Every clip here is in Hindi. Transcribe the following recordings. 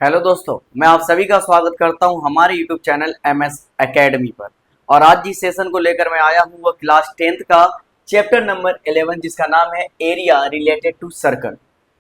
हेलो दोस्तों, मैं आप सभी का स्वागत करता हूं हमारे यूट्यूब चैनल एमएस एकेडमी पर। और आज जिस सेशन को लेकर मैं आया हूं वो क्लास 10th का चैप्टर नंबर 11 जिसका नाम है एरिया रिलेटेड टू सर्कल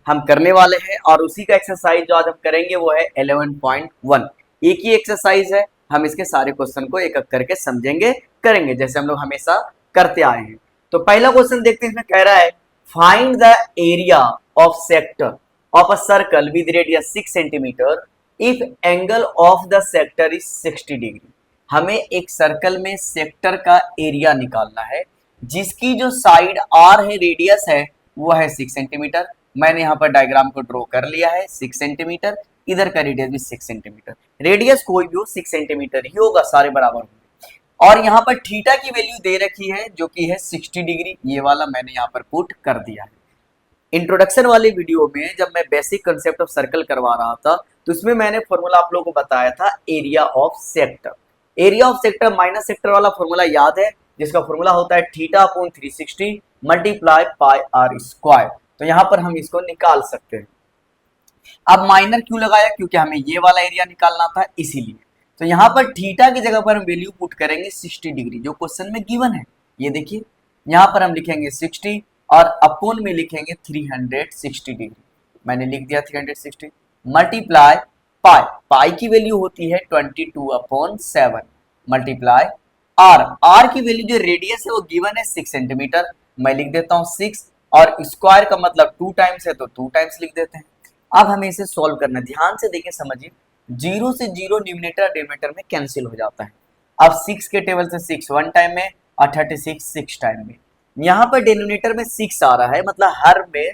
हम करने वाले हैं। और उसी का एक्सरसाइज जो आज हम करेंगे वो है 11.1। एक ही एक्सरसाइज है, हम इसके सारे क्वेश्चन को एक एक करके समझेंगे करेंगे जैसे हम लोग हमेशा करते आए हैं। तो पहला क्वेश्चन देखते हैं, इसमें कह रहा है find the area of sector of a circle with radius 6 centimeter if angle of the sector is 60 degree। हमें एक सर्कल में सेक्टर का एरिया निकालना है जिसकी जो साइड आर है, रेडियस है वो है 6 सेंटीमीटर। मैंने यहाँ पर डायग्राम को ड्रॉ कर लिया है 6 सेंटीमीटर, इधर का रेडियस भी 6 सेंटीमीटर। रेडियस कोई भी हो 6 सेंटीमीटर ही होगा, सारे बराबर होंगे। और यहाँ पर थीटा की वैल्यू दे रखी है जो कि है 60 डिग्री, ये वाला मैंने यहाँ पर पुट कर दिया है। इंट्रोडक्शन वाले वीडियो में जब मैं बेसिक कंसेप्ट ऑफ सर्कल करवा रहा था तो उसमें मैंने फॉर्मूला आप लोगों को बताया था area of sector. Area of sector minus sector वाला फॉर्मूला याद है, जिसका फॉर्मूला होता है theta upon 360 multiply pi are square. तो यहाँ पर हम इसको निकाल सकते हैं। अब माइनर क्यों लगाया, क्योंकि हमें ये वाला एरिया निकालना था इसीलिए। तो यहाँ पर थीटा की जगह पर हम वैल्यू पुट करेंगे 60 डिग्री जो क्वेश्चन में गिवन है। ये देखिए यहाँ पर हम लिखेंगे 60 और अपोन में लिखेंगे 360 डिग्री। मैंने लिख दिया 360 मल्टीप्लाई पाई, पाई की वैल्यू होती है 22/7 मल्टीप्लाई आर, आर की वैल्यू जो रेडियस है वो गिवन है 6 सेंटीमीटर। मैं लिख देता हूँ 6 और स्क्वायर का मतलब 2 टाइम्स है तो 2 टाइम्स लिख देते हैं। अब हमें इसे सॉल्व करना है, ध्यान से देखिए समझिए। 0 से 0 न्यूमरेटर डिनोमिनेटर में कैंसिल हो जाता है। अब 6 के टेबल से 6 1 टाइम में और 36 6 टाइम में। यहाँ पर डिनोमिनेटर में 6 आ रहा है, मतलब हर में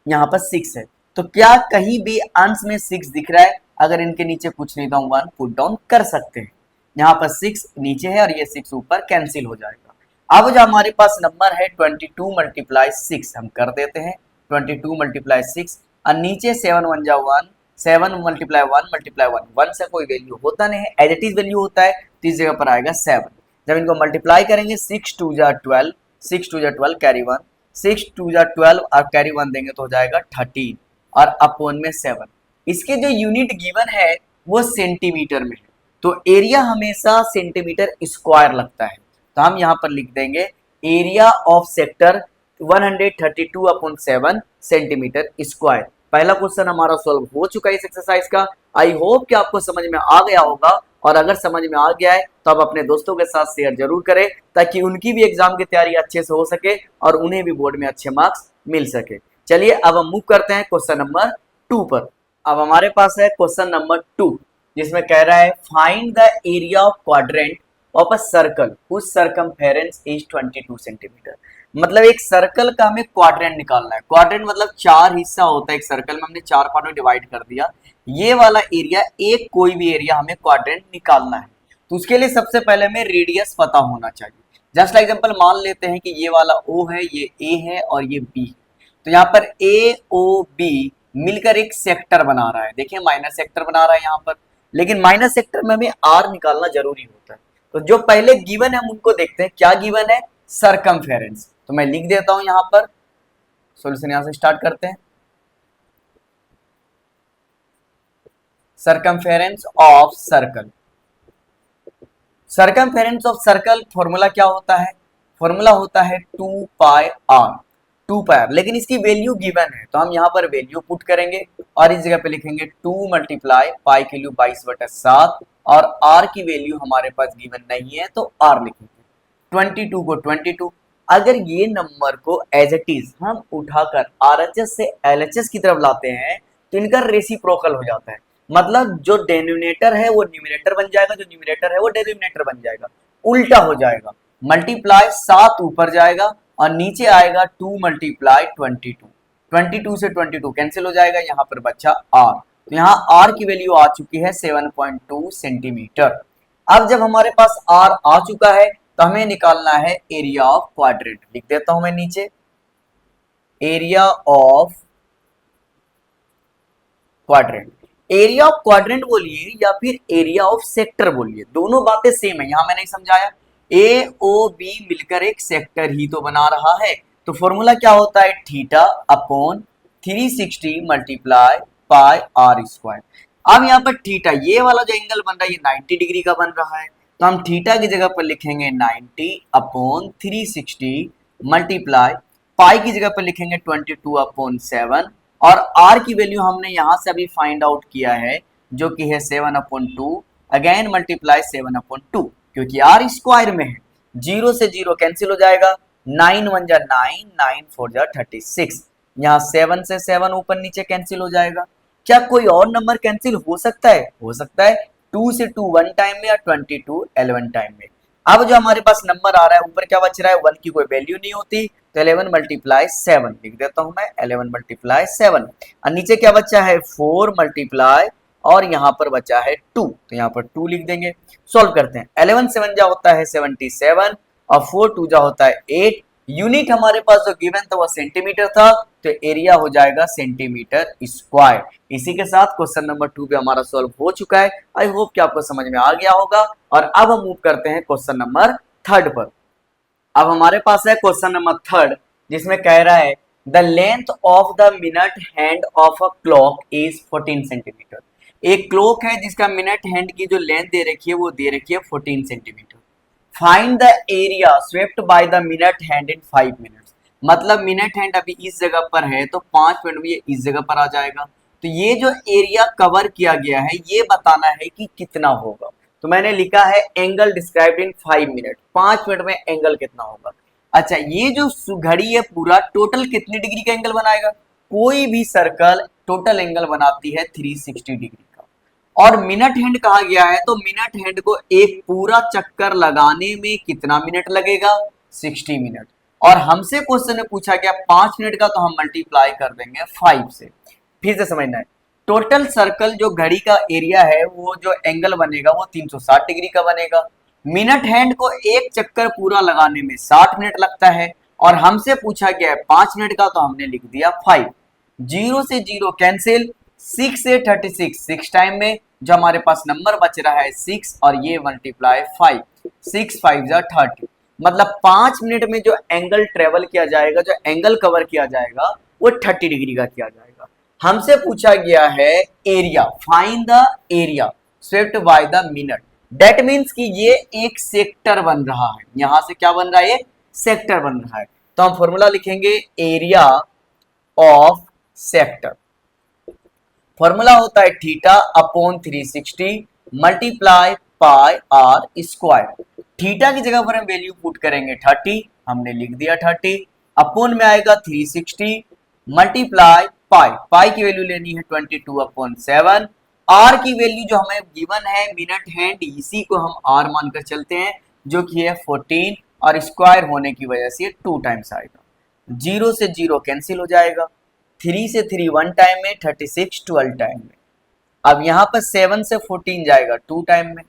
यहाँ पर 6 है। तो क्या कहीं भी अंश में 6 दिख रहा है? अगर इनके नीचे कुछ नहीं तो 1 पुट डाउन कर सकते हैं। यहाँ पर 6 नीचे है और ये 6 ऊपर, कैंसिल हो जाएगा। अब जो हमारे पास नंबर है 22 मल्टीप्लाई 6 हम कर देते हैं 22 मल्टीप्लाई 6 और नीचे 7 1 जा 1, 7 मल्टीप्लाई 1 मल्टीप्लाई 1, 1 से कोई वैल्यू होता नहीं है, एज इट इज वैल्यू होता है तो इस जगह पर आएगा 7। जब इनको मल्टीप्लाई करेंगे 6 2 जा 12, 6 2 जा 12 कैरी 1, 6 2 जा 12 और कैरी 1 देंगे तो हो जाएगा 13 और अपोन में 7। इसके जो यूनिट गिवन है वो सेंटीमीटर में है, तो एरिया हमेशा सेंटीमीटर स्क्वायर लगता है। तो हम यहाँ पर लिख देंगे area of sector 132/7 centimetre square. पहला क्वेश्चन हमारा सॉल्व हो चुका है इस एक्सरसाइज का। आई होप कि आपको समझ में आ गया होगा, और अगर समझ में आ गया है तो आप अपने दोस्तों के साथ शेयर जरूर करें ताकि उनकी भी एग्जाम की तैयारी अच्छे से हो सके और उन्हें भी बोर्ड में अच्छे मार्क्स मिल सके। चलिए अब हम मूव करते हैं क्वेश्चन नंबर 2 पर। अब हमारे पास है क्वेश्चन नंबर 2 जिसमें कह रहा है find the area of quadrant of a circle whose circumference is 22 centimetre. मतलब एक सर्कल का हमें क्वाड्रेंट निकालना है। क्वाड्रेंट मतलब 4 हिस्सा होता है एक सर्कल में, हमने 4 पार्ट में डिवाइड कर दिया। ये वाला एरिया, एक कोई भी एरिया हमें क्वाड्रेंट निकालना है तो उसके लिए सबसे पहले हमें रेडियस पता होना चाहिए। जस्ट लाइक एग्जांपल मान लेते हैं कि ये वाला O है, ये A है और ये B है। तो यहाँ पर AOB मिलकर एक सेक्टर बना रहा है। देखिए माइनस सेक्टर बना रहा है यहाँ पर, लेकिन माइनस सेक्टर में हमें R निकालना जरूरी होता है। तो जो पहले गिवन है हम उनको देखते हैं। क्या गिवन है? सर्कमफेरेंस। तो मैं लिख देता हूं यहाँ पर, सॉल्यूशन यहाँ से स्टार्ट करते हैं। Circumference of circle, circumference of circle formula क्या होता है? फॉर्मूला होता है 2 पाई आर, 2 पाई आर। लेकिन इसकी वैल्यू गिवन है तो हम यहाँ पर वैल्यू पुट करेंगे और इस जगह पे लिखेंगे 2 मल्टीप्लाई पाई की वैल्यू 22/7 और आर की वैल्यू हमारे पास गिवन नहीं है तो आर लिखेंगे। 22 को 22। अगर ये नंबर को एज इट इज हम उठाकर आरएचएस से एलएचएस की तरफ लाते हैं तो इनका रेसिप्रोकल हो जाता है। मतलब जो डेनोमिनेटर है वो न्यूमरेटर बन जाएगा, जो न्यूमरेटर है वो डेनोमिनेटर बन जाएगा, उल्टा हो जाएगा। मल्टीप्लाई 7 ऊपर जाएगा और नीचे आएगा 2 मल्टीप्लाई 22, 22 से 22 कैंसिल हो जाएगा, यहाँ पर बचा आर। तो यहाँ आर की वैल्यू आ चुकी है 7.2 सेंटीमीटर। अब जब हमारे पास आर आ चुका है तो हमें निकालना है एरिया ऑफ क्वाड्रेंट। लिख देता हूं मैं नीचे area of quadrant. Area of quadrant बोलिए या फिर एरिया ऑफ सेक्टर बोलिए, दोनों बातें सेम है। यहां मैंने समझाया ए ओ बी मिलकर एक सेक्टर ही तो बना रहा है। तो फॉर्मूला क्या होता है? Theta upon 360 multiply pi are square. अब यहाँ पर थीटा, ये वाला जो एंगल बन रहा है ये 90 डिग्री का बन रहा है, तो हम थीटा की जगह पर लिखेंगे 90 अपॉन 360 मल्टीप्लाई, पाई की जगह पर लिखेंगे 22 अपॉन 7, और आर की वैल्यू हमने यहाँ से अभी फाइंड आउट किया है जो कि है 7 अपॉन 2, अगेन मल्टीप्लाई 7 अपॉन 2, क्योंकि आर स्क्वायर में है, जीरो से जीरो कैंसिल हो जाएगा, 9 1 जा 9, 9 4 जा 36, यहाँ 7 से 7 ऊपर नीचे कैंसिल हो जाएगा। क्या कोई और नंबर कैंसिल हो सकता है? हो सकता है, 2 से 2 1 टाइम में या 22 11 टाइम में। अब जो हमारे पास नंबर आ रहा है ऊपर क्या बच रहा है, 1 की कोई वैल्यू नहीं होती, तो 11 मल्टीप्लाई 7 लिख देता हूं मैं, 11 मल्टीप्लाई 7, और नीचे क्या बचा है 4 मल्टीप्लाई, और यहाँ पर बचा है 2, तो यहाँ पर 2 लिख देंगे। सॉल्व करते हैं, 11 7 जा होता है 77, और 4 2 जा होता है 8, यूनिट हमारे पास जो गिवन था वो सेंटीमीटर था, तो एरिया हो जाएगा सेंटीमीटर स्क्वायर। इसी के साथ क्वेश्चन नंबर 2 भी हमारा सॉल्व हो चुका है। आई होप कि आपको समझ में आ गया होगा। और अब हम मूव करते हैं क्वेश्चन नंबर 3 पर। अब हमारे पास है क्वेश्चन नंबर 3, जिसमें कह रहा है the length of the minute hand of a clock is 14 centimetre. एक क्लॉक है जिसका मिनट हैंड की जो लेंथ दे रखी है वो दे रखी है 14 centimetre. Find the area swept by the minute hand in 5 minutes. मतलब मिनट हैंड अभी इस जगह पर है तो 5 मिनट में ये इस जगह पर आ जाएगा, तो ये जो एरिया कवर किया गया है ये बताना है कि कितना होगा। तो मैंने लिखा है angle described in 5 minute, 5 minute में एंगल कितना होगा। अच्छा, ये जो घड़ी है पूरा टोटल कितनी डिग्री का एंगल बनाएगा? कोई भी सर्कल टोटल एंगल बनाती है 360 डिग्री का, और मिनट हैंड कहा गया है तो मिनट हैंड को एक पूरा चक्कर लगाने में कितना मिनट लगेगा? 60 मिनट। और हमसे क्वेश्चन में पूछा गया 5 मिनट का, तो हम मल्टीप्लाई कर देंगे 5 से। फिर से समझना है, टोटल सर्कल जो घड़ी का एरिया है वो जो एंगल बनेगा वो 360 डिग्री का बनेगा। मिनट हैंड को एक चक्कर पूरा लगाने में 60 मिनट लगता है, और हमसे पूछा गया है 5 मिनट का, तो हमने लिख दिया 5। जीरो से जीरो कैंसिल, 6 से 36 6 टाइम में, जो हमारे पास नंबर बच रहा है 6, और ये मल्टीप्लाई 5, 6 5 जा 30। मतलब 5 मिनट में जो एंगल ट्रेवल किया जाएगा, जो एंगल कवर किया जाएगा वो 30 डिग्री का किया जाएगा। हमसे पूछा गया है area, find the area swept by the minute. That means कि ये एक सेक्टर बन रहा है, यहां से क्या बन रहा है, ये सेक्टर बन रहा है। तो हम फॉर्मूला लिखेंगे एरिया ऑफ सेक्टर। फॉर्मूला होता है theta upon 360 multiply pi are square. Theta की जगह पर हम वैल्यू पुट करेंगे 30, हमने लिख दिया 30, अपॉन में आएगा 360 मल्टीप्लाई पाई, पाई की वैल्यू लेनी है 22 अपॉन 7, आर की वैल्यू जो हमें गिवन है मिनट हैंड, इसी को हम आर मानकर चलते हैं, जो कि है 14, और स्क्वायर होने की वजह से 2 टाइम्स आएगा। जीरो से जीरो कैंसिल हो जाएगा, 3 से 3 1 टाइम में, 36 12 टाइम में। अब यहाँ पर 7 से 14 जाएगा 2 टाइम में।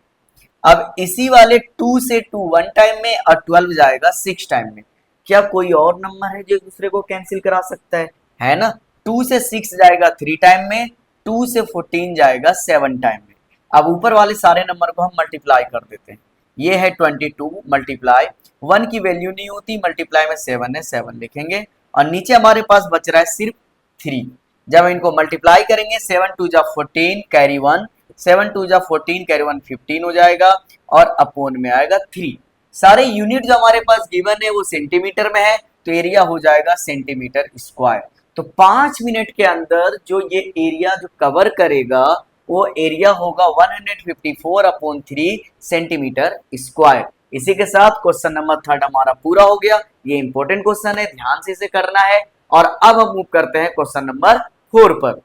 अब इसी वाले 2 से 2 1 टाइम में, और 12 जाएगा 6 टाइम में। क्या कोई और नंबर है जो एक दूसरे को कैंसिल करा सकता है ना? 2 से 6 जाएगा 3 टाइम में, 2 से 14 जाएगा 7 टाइम में। अब ऊपर वाले सारे नंबर को हम मल्टीप्लाई कर देते हैं। ये है 22 मल्टीप्लाई 1 की वैल्यू नहीं होती, मल्टीप्लाई में 7 है, 7 लिखेंगे, और नीचे हमारे पास बच रहा है सिर्फ 3। जब इनको मल्टीप्लाई करेंगे 7 2 जा 14 कैरी 1, 7 2 जा 14 कैरी 1 15 हो जाएगा, और अपॉन में आएगा 3। सारे यूनिट जो हमारे पास गिवन है वो सेंटीमीटर में है, तो एरिया हो जाएगा सेंटीमीटर स्क्वायर। तो 5 मिनट के अंदर जो ये एरिया जो कवर करेगा वो एरिया होगा 154 अपॉन 3 सेंटीमीटर स्क्वायर। इसी के साथ क्वेश्चन नंबर 3 हमारा पूरा हो गया। ये इंपॉर्टेंट क्वेश्चन है, ध्यान से इसे करना है। और अब हम मूव करते हैं क्वेश्चन नंबर 4 पर।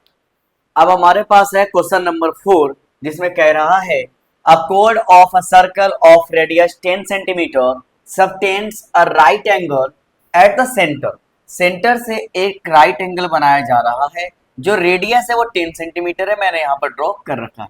अब हमारे पास है क्वेश्चन नंबर 4, जिसमें कह रहा है अ chord of a circle of radius 10 centimeter subtends a right angle at the center। Centre से एक राइट एंगल बनाया जा रहा है, जो रेडियस है वो 10 सेंटीमीटर है, मैंने यहाँ पर ड्रॉ कर रखा है।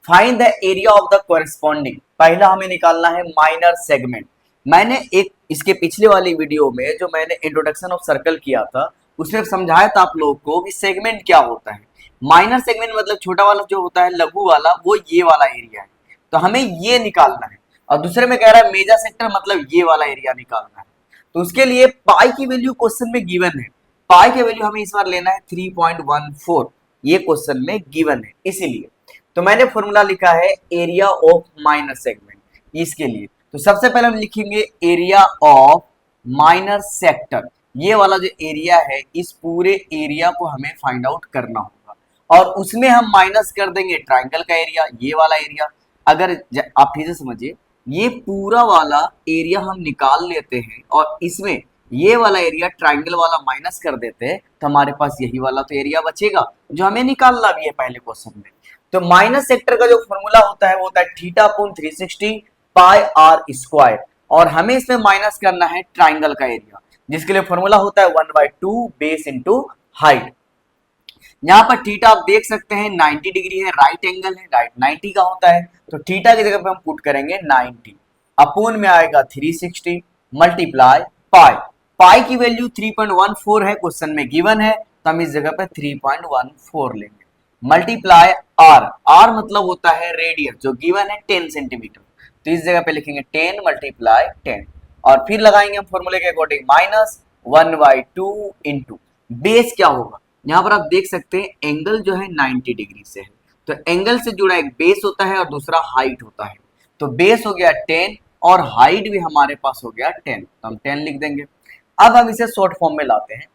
Find the area of the corresponding. पहला हमें निकालना है माइनर सेगमेंट। मैंने एक इसके पिछले वाली वीडियो में जो मैंने इंट्रोडक्शन ऑफ सर्कल किया था उसमें समझाया था आप लोगों को कि सेगमेंट क्या होता है। माइनर सेगमेंट मतलब छोटा वाला जो होता है, लघु वाला, वो ये वाला एरिया है, तो हमें ये निकालना है। और दूसरे में कह रहा है मेजर सेक्टर मतलब ये वाला एरिया निकालना है। तो उसके लिए पाई की वैल्यू क्वेश्चन में गिवन है, पाई की वैल्यू हमें इस बार लेना है 3.14, ये क्वेश्चन में गिवन है। इसीलिए तो मैंने फॉर्मूला लिखा है एरिया ऑफ माइनर सेगमेंट इसके लिए। तो सबसे पहले हम लिखेंगे एरिया ऑफ माइनर सेक्टर। ये वाला जो एरिया है, इस पूरे एरिया को हमें फाइंड आउट करना होगा और उसमें हम माइनस कर देंगे ट्राइंगल का एरिया, ये वाला एरिया। अगर आप ठीक से समझिए, ये पूरा वाला एरिया हम निकाल लेते हैं और इसमें ये वाला एरिया ट्राइंगल वाला माइनस कर देते हैं, तो हमारे पास यही वाला तो एरिया बचेगा जो हमें निकालना भी है पहले क्वेश्चन में। तो माइनस सेक्टर का जो फॉर्मूला होता है वो होता है theta upon 360 pi are square, और हमें इसमें माइनस करना है ट्राइंगल का एरिया, जिसके लिए फॉर्मूला होता है 1/2 बेस इंटू हाइट। यहाँ पर थीटा आप देख सकते हैं 90 डिग्री है, राइट एंगल है, राइट 90 का होता है, तो थीटा की जगह पे हम पुट करेंगे 90, अपोन में आएगा 360 मल्टीप्लाई पाई। पाई की वैल्यू 3.14 है, क्वेश्चन में गिवन है, तो हम इस जगह पे 3.14 लेंगे, मल्टीप्लाई आर। आर मतलब होता है रेडियस, जो गिवन है 10 सेंटीमीटर, तो इस जगह पे लिखेंगे 10 मल्टीप्लाई 10, और फिर लगाएंगे हम फॉर्मूले के अकॉर्डिंग माइनस 1/2 इंटू बेस क्या होगा। यहाँ पर आप देख सकते हैं एंगल जो है 90 डिग्री से है, तो एंगल से जुड़ा एक बेस होता है और दूसरा हाइट होता है, तो बेस हो गया 10 और हाइट भी हमारे पास हो गया 10, तो हम 10 लिख देंगे। अब हम इसे शॉर्ट फॉर्म में लाते हैं,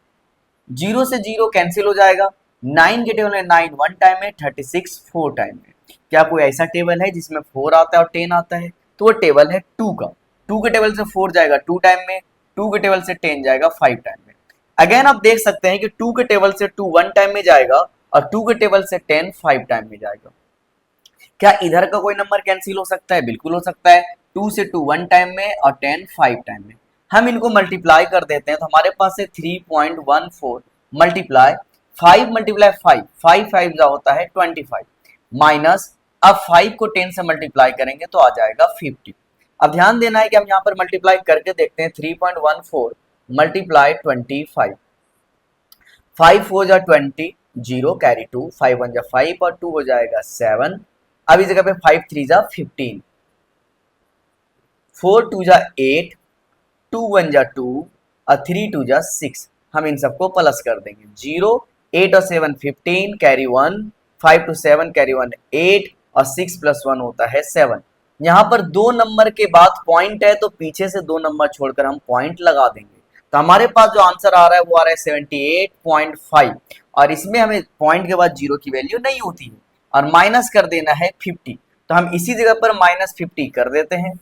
0 से 0 कैंसिल हो जाएगा, 9 के टेबल में 9 1 टाइम में, 36 4 टाइम में। क्या कोई ऐसा टेबल है जिसमें 4 आता है और 10 आता है? तो वो टेबल है 2 का। 2 के टेबल से 4 जाएगा 2 टाइम में, 2 के टेबल से 10 जाएगा 5 टाइम में। अगेन आप देख सकते हैं कि 2 के टेबल से 2 1 टाइम में जाएगा और 2 के टेबल से 10 5 टाइम में जाएगा। क्या इधर का कोई नंबर कैंसिल हो सकता है? बिल्कुल हो सकता है। 2 से 2 1 टाइम में और 10 5 टाइम में। हम इनको मल्टीप्लाई कर देते हैं, तो हमारे पास है 3.14 मल्टीप्लाई 5 मल्टीप्लाई 5, 5 5 जा होता है 25, माइनस अब 5 को 10 से मल्टीप्लाई करेंगे तो आ जाएगा 50। अब ध्यान देना है कि हम यहाँ पर मल्टीप्लाई करके देखते हैं, 3.14 मल्टीप्लाई 25, 5 4 जा 20, 0 कैरी 2, 5 1 जा 5 और 2 हो जाएगा 7। अब इस जगह पे 5 3 जा 15, 4 2 जा 8, 2 1 जा 2 और 3 2 जा 6। हम इन सबको प्लस कर देंगे, 0 8 और 7 15 कैरी 1, 5 to 7 कैरी 1 8 और 6 + 1 होता है 7। यहाँ पर 2 नंबर के बाद पॉइंट है, तो पीछे से 2 नंबर छोड़कर हम पॉइंट लगा देंगे, तो हमारे पास जो आंसर आ रहा है वो आ रहा है 78.5, और इसमें हमें पॉइंट के बाद 0 की वैल्यू नहीं होती है और माइनस कर देना है 50, तो हम इसी जगह पर -50 कर देते हैं,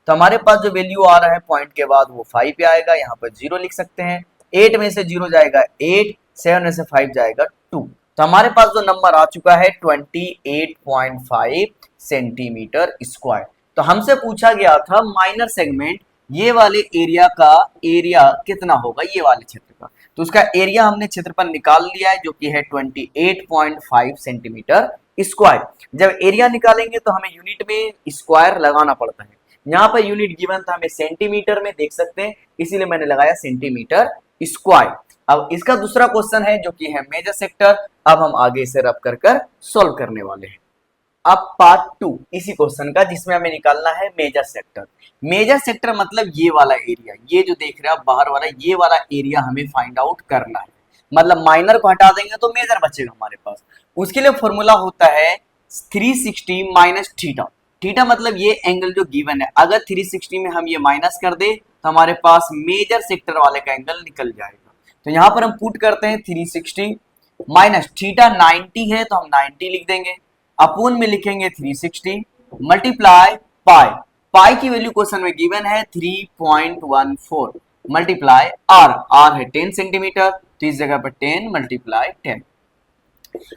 तो हमारे पास जो वैल्यू आ रहा है पॉइंट के बाद वो 5 पे आएगा, यहाँ पर 0 लिख सकते हैं, 8 में से 0 जाएगा 8, 7 में से 5 जाएगा 2, तो हमारे पास जो नंबर आ चुका है 28.5 सेंटीमीटर स्क्वायर। तो हमसे पूछा गया था माइनर सेगमेंट ये वाले एरिया का एरिया कितना होगा, ये वाले क्षेत्र का, तो उसका एरिया हमने क्षेत्रफल निकाल लिया है जो कि है 28.5 सेंटीमीटर स्क्वायर। जब एरिया निकालेंगे तो हमें यूनिट में स्क्वायर लगाना पड़ता है, यहाँ पर यूनिट गिवन था हमें सेंटीमीटर में, देख सकते हैं, इसीलिए मैंने लगाया सेंटीमीटर स्क्वायर। अब इसका दूसरा क्वेश्चन है जो कि है मेजर सेक्टर। अब हम आगे इसे रब कर सॉल्व करने वाले हैं। अब पार्ट 2 इसी क्वेश्चन का, जिसमें हमें निकालना है मेजर सेक्टर। मेजर सेक्टर मतलब ये वाला एरिया, ये जो देख रहे हैं आप बाहर वाला, ये वाला एरिया हमें फाइंड आउट करना है, मतलब माइनर को हटा देंगे तो मेजर बचेगा हमारे पास। उसके लिए फॉर्मूला होता है 360 माइनस थीटा। थीटा मतलब ये एंगल जो गिवन है, अगर 360 में हम ये माइनस कर दे तो हमारे पास मेजर सेक्टर वाले का एंगल निकल जाएगा। तो यहाँ पर हम पुट करते हैं 360 माइनस थीटा 90 है, तो हम 90 लिख देंगे, अपोन में लिखेंगे 360 मल्टीप्लाई पाई। पाई की वैल्यू क्वेश्चन में गिवन है 3.14 मल्टीप्लाई आर। आर है 10 सेंटीमीटर, तो इस जगह पर 10 मल्टीप्लाई 10।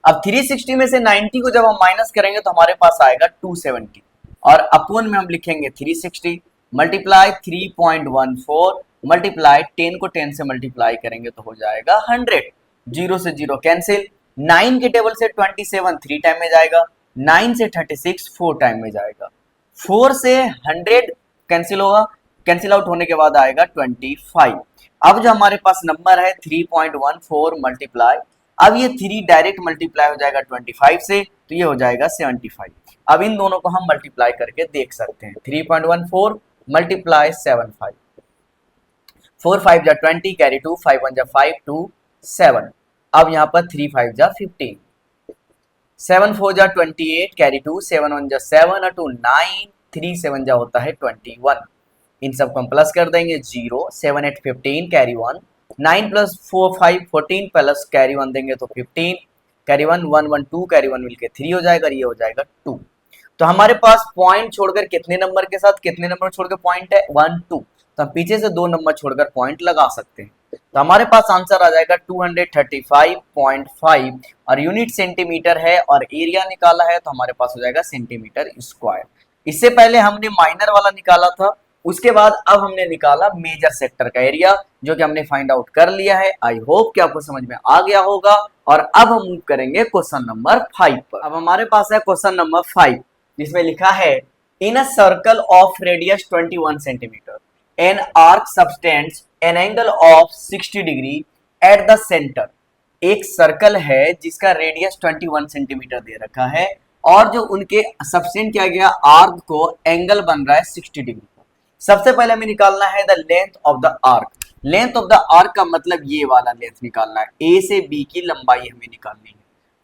अब 360 में से 90 को जब हम माइनस करेंगे तो हमारे पास आएगा 270, और अपोन में हम लिखेंगे 360 मल्टीप्लाई 3.14 मल्टीप्लाई 10 को 10 से मल्टीप्लाई करेंगे तो हो जाएगा 100। 0 से 0 कैंसिल, 9 के टेबल से 27 3 टाइम में जाएगा, 9 से 36 4 टाइम में जाएगा, 4 से 100 कैंसिल होगा, कैंसिल आउट होने के बाद आएगा 25। अब जो हमारे पास नंबर है 3.14 मल्टीप्लाई, अब ये 3 डायरेक्ट मल्टीप्लाई हो जाएगा 25 से, तो ये हो जाएगा 75। अब इन दोनों को हम मल्टीप्लाई करके देख सकते हैं, 3.14 मल्टीप्लाई 75, 4 5 जा 20 कैरी 2, 5 1 जा 5 2 7। अब यहाँ पर 3 5 जा 15, 7 4 जा 28 कैरी 2, 7 1 जा 7 और 2 9, 3 7 जा होता है 21। इन सबको हम प्लस कर देंगे 0, 7 8 15 कैरी 1, 9 प्लस 4 5 14 प्लस कैरी 1 देंगे तो 15, कैरी 1 1 1 2 कैरी 1 मिलके 3 हो जाएगा और ये हो जाएगा 2। तो हमारे पास पॉइंट छोड़कर कितने नंबर के साथ कितने नंबर छोड़कर पॉइंट है 1 2, तो हम पीछे से 2 नंबर छोड़कर पॉइंट लगा सकते हैं। तो हमारे पास आंसर आ जाएगा 235.5 और यूनिट सेंटीमीटर है और एरिया निकाला है तो हमारे पास हो जाएगा सेंटीमीटर स्क्वायर। इससे पहले हमने माइनर वाला निकाला था, उसके बाद अब हमने निकाला मेजर सेक्टर का एरिया जो कि हमने फाइंड आउट कर लिया है। आई होप कि आपको समझ में आ गया होगा और अब हम मूव करेंगे क्वेश्चन नंबर 5 पर। अब हमारे पास है क्वेश्चन नंबर 5 जिसमें लिखा है in a circle of radius 21 centimetre an arc subtends an angle of 60 degree at the centre. एक सर्कल है जिसका रेडियस 21 सेंटीमीटर दे रखा है और जो उनके सबसेंड किया गया आर्क को एंगल बन रहा है 60 डिग्री। सबसे पहले हमें निकालना है the length of the arc. Length of the arc का मतलब ये वाला लेंथ निकालना है, ए से बी की लंबाई हमें निकालनी है।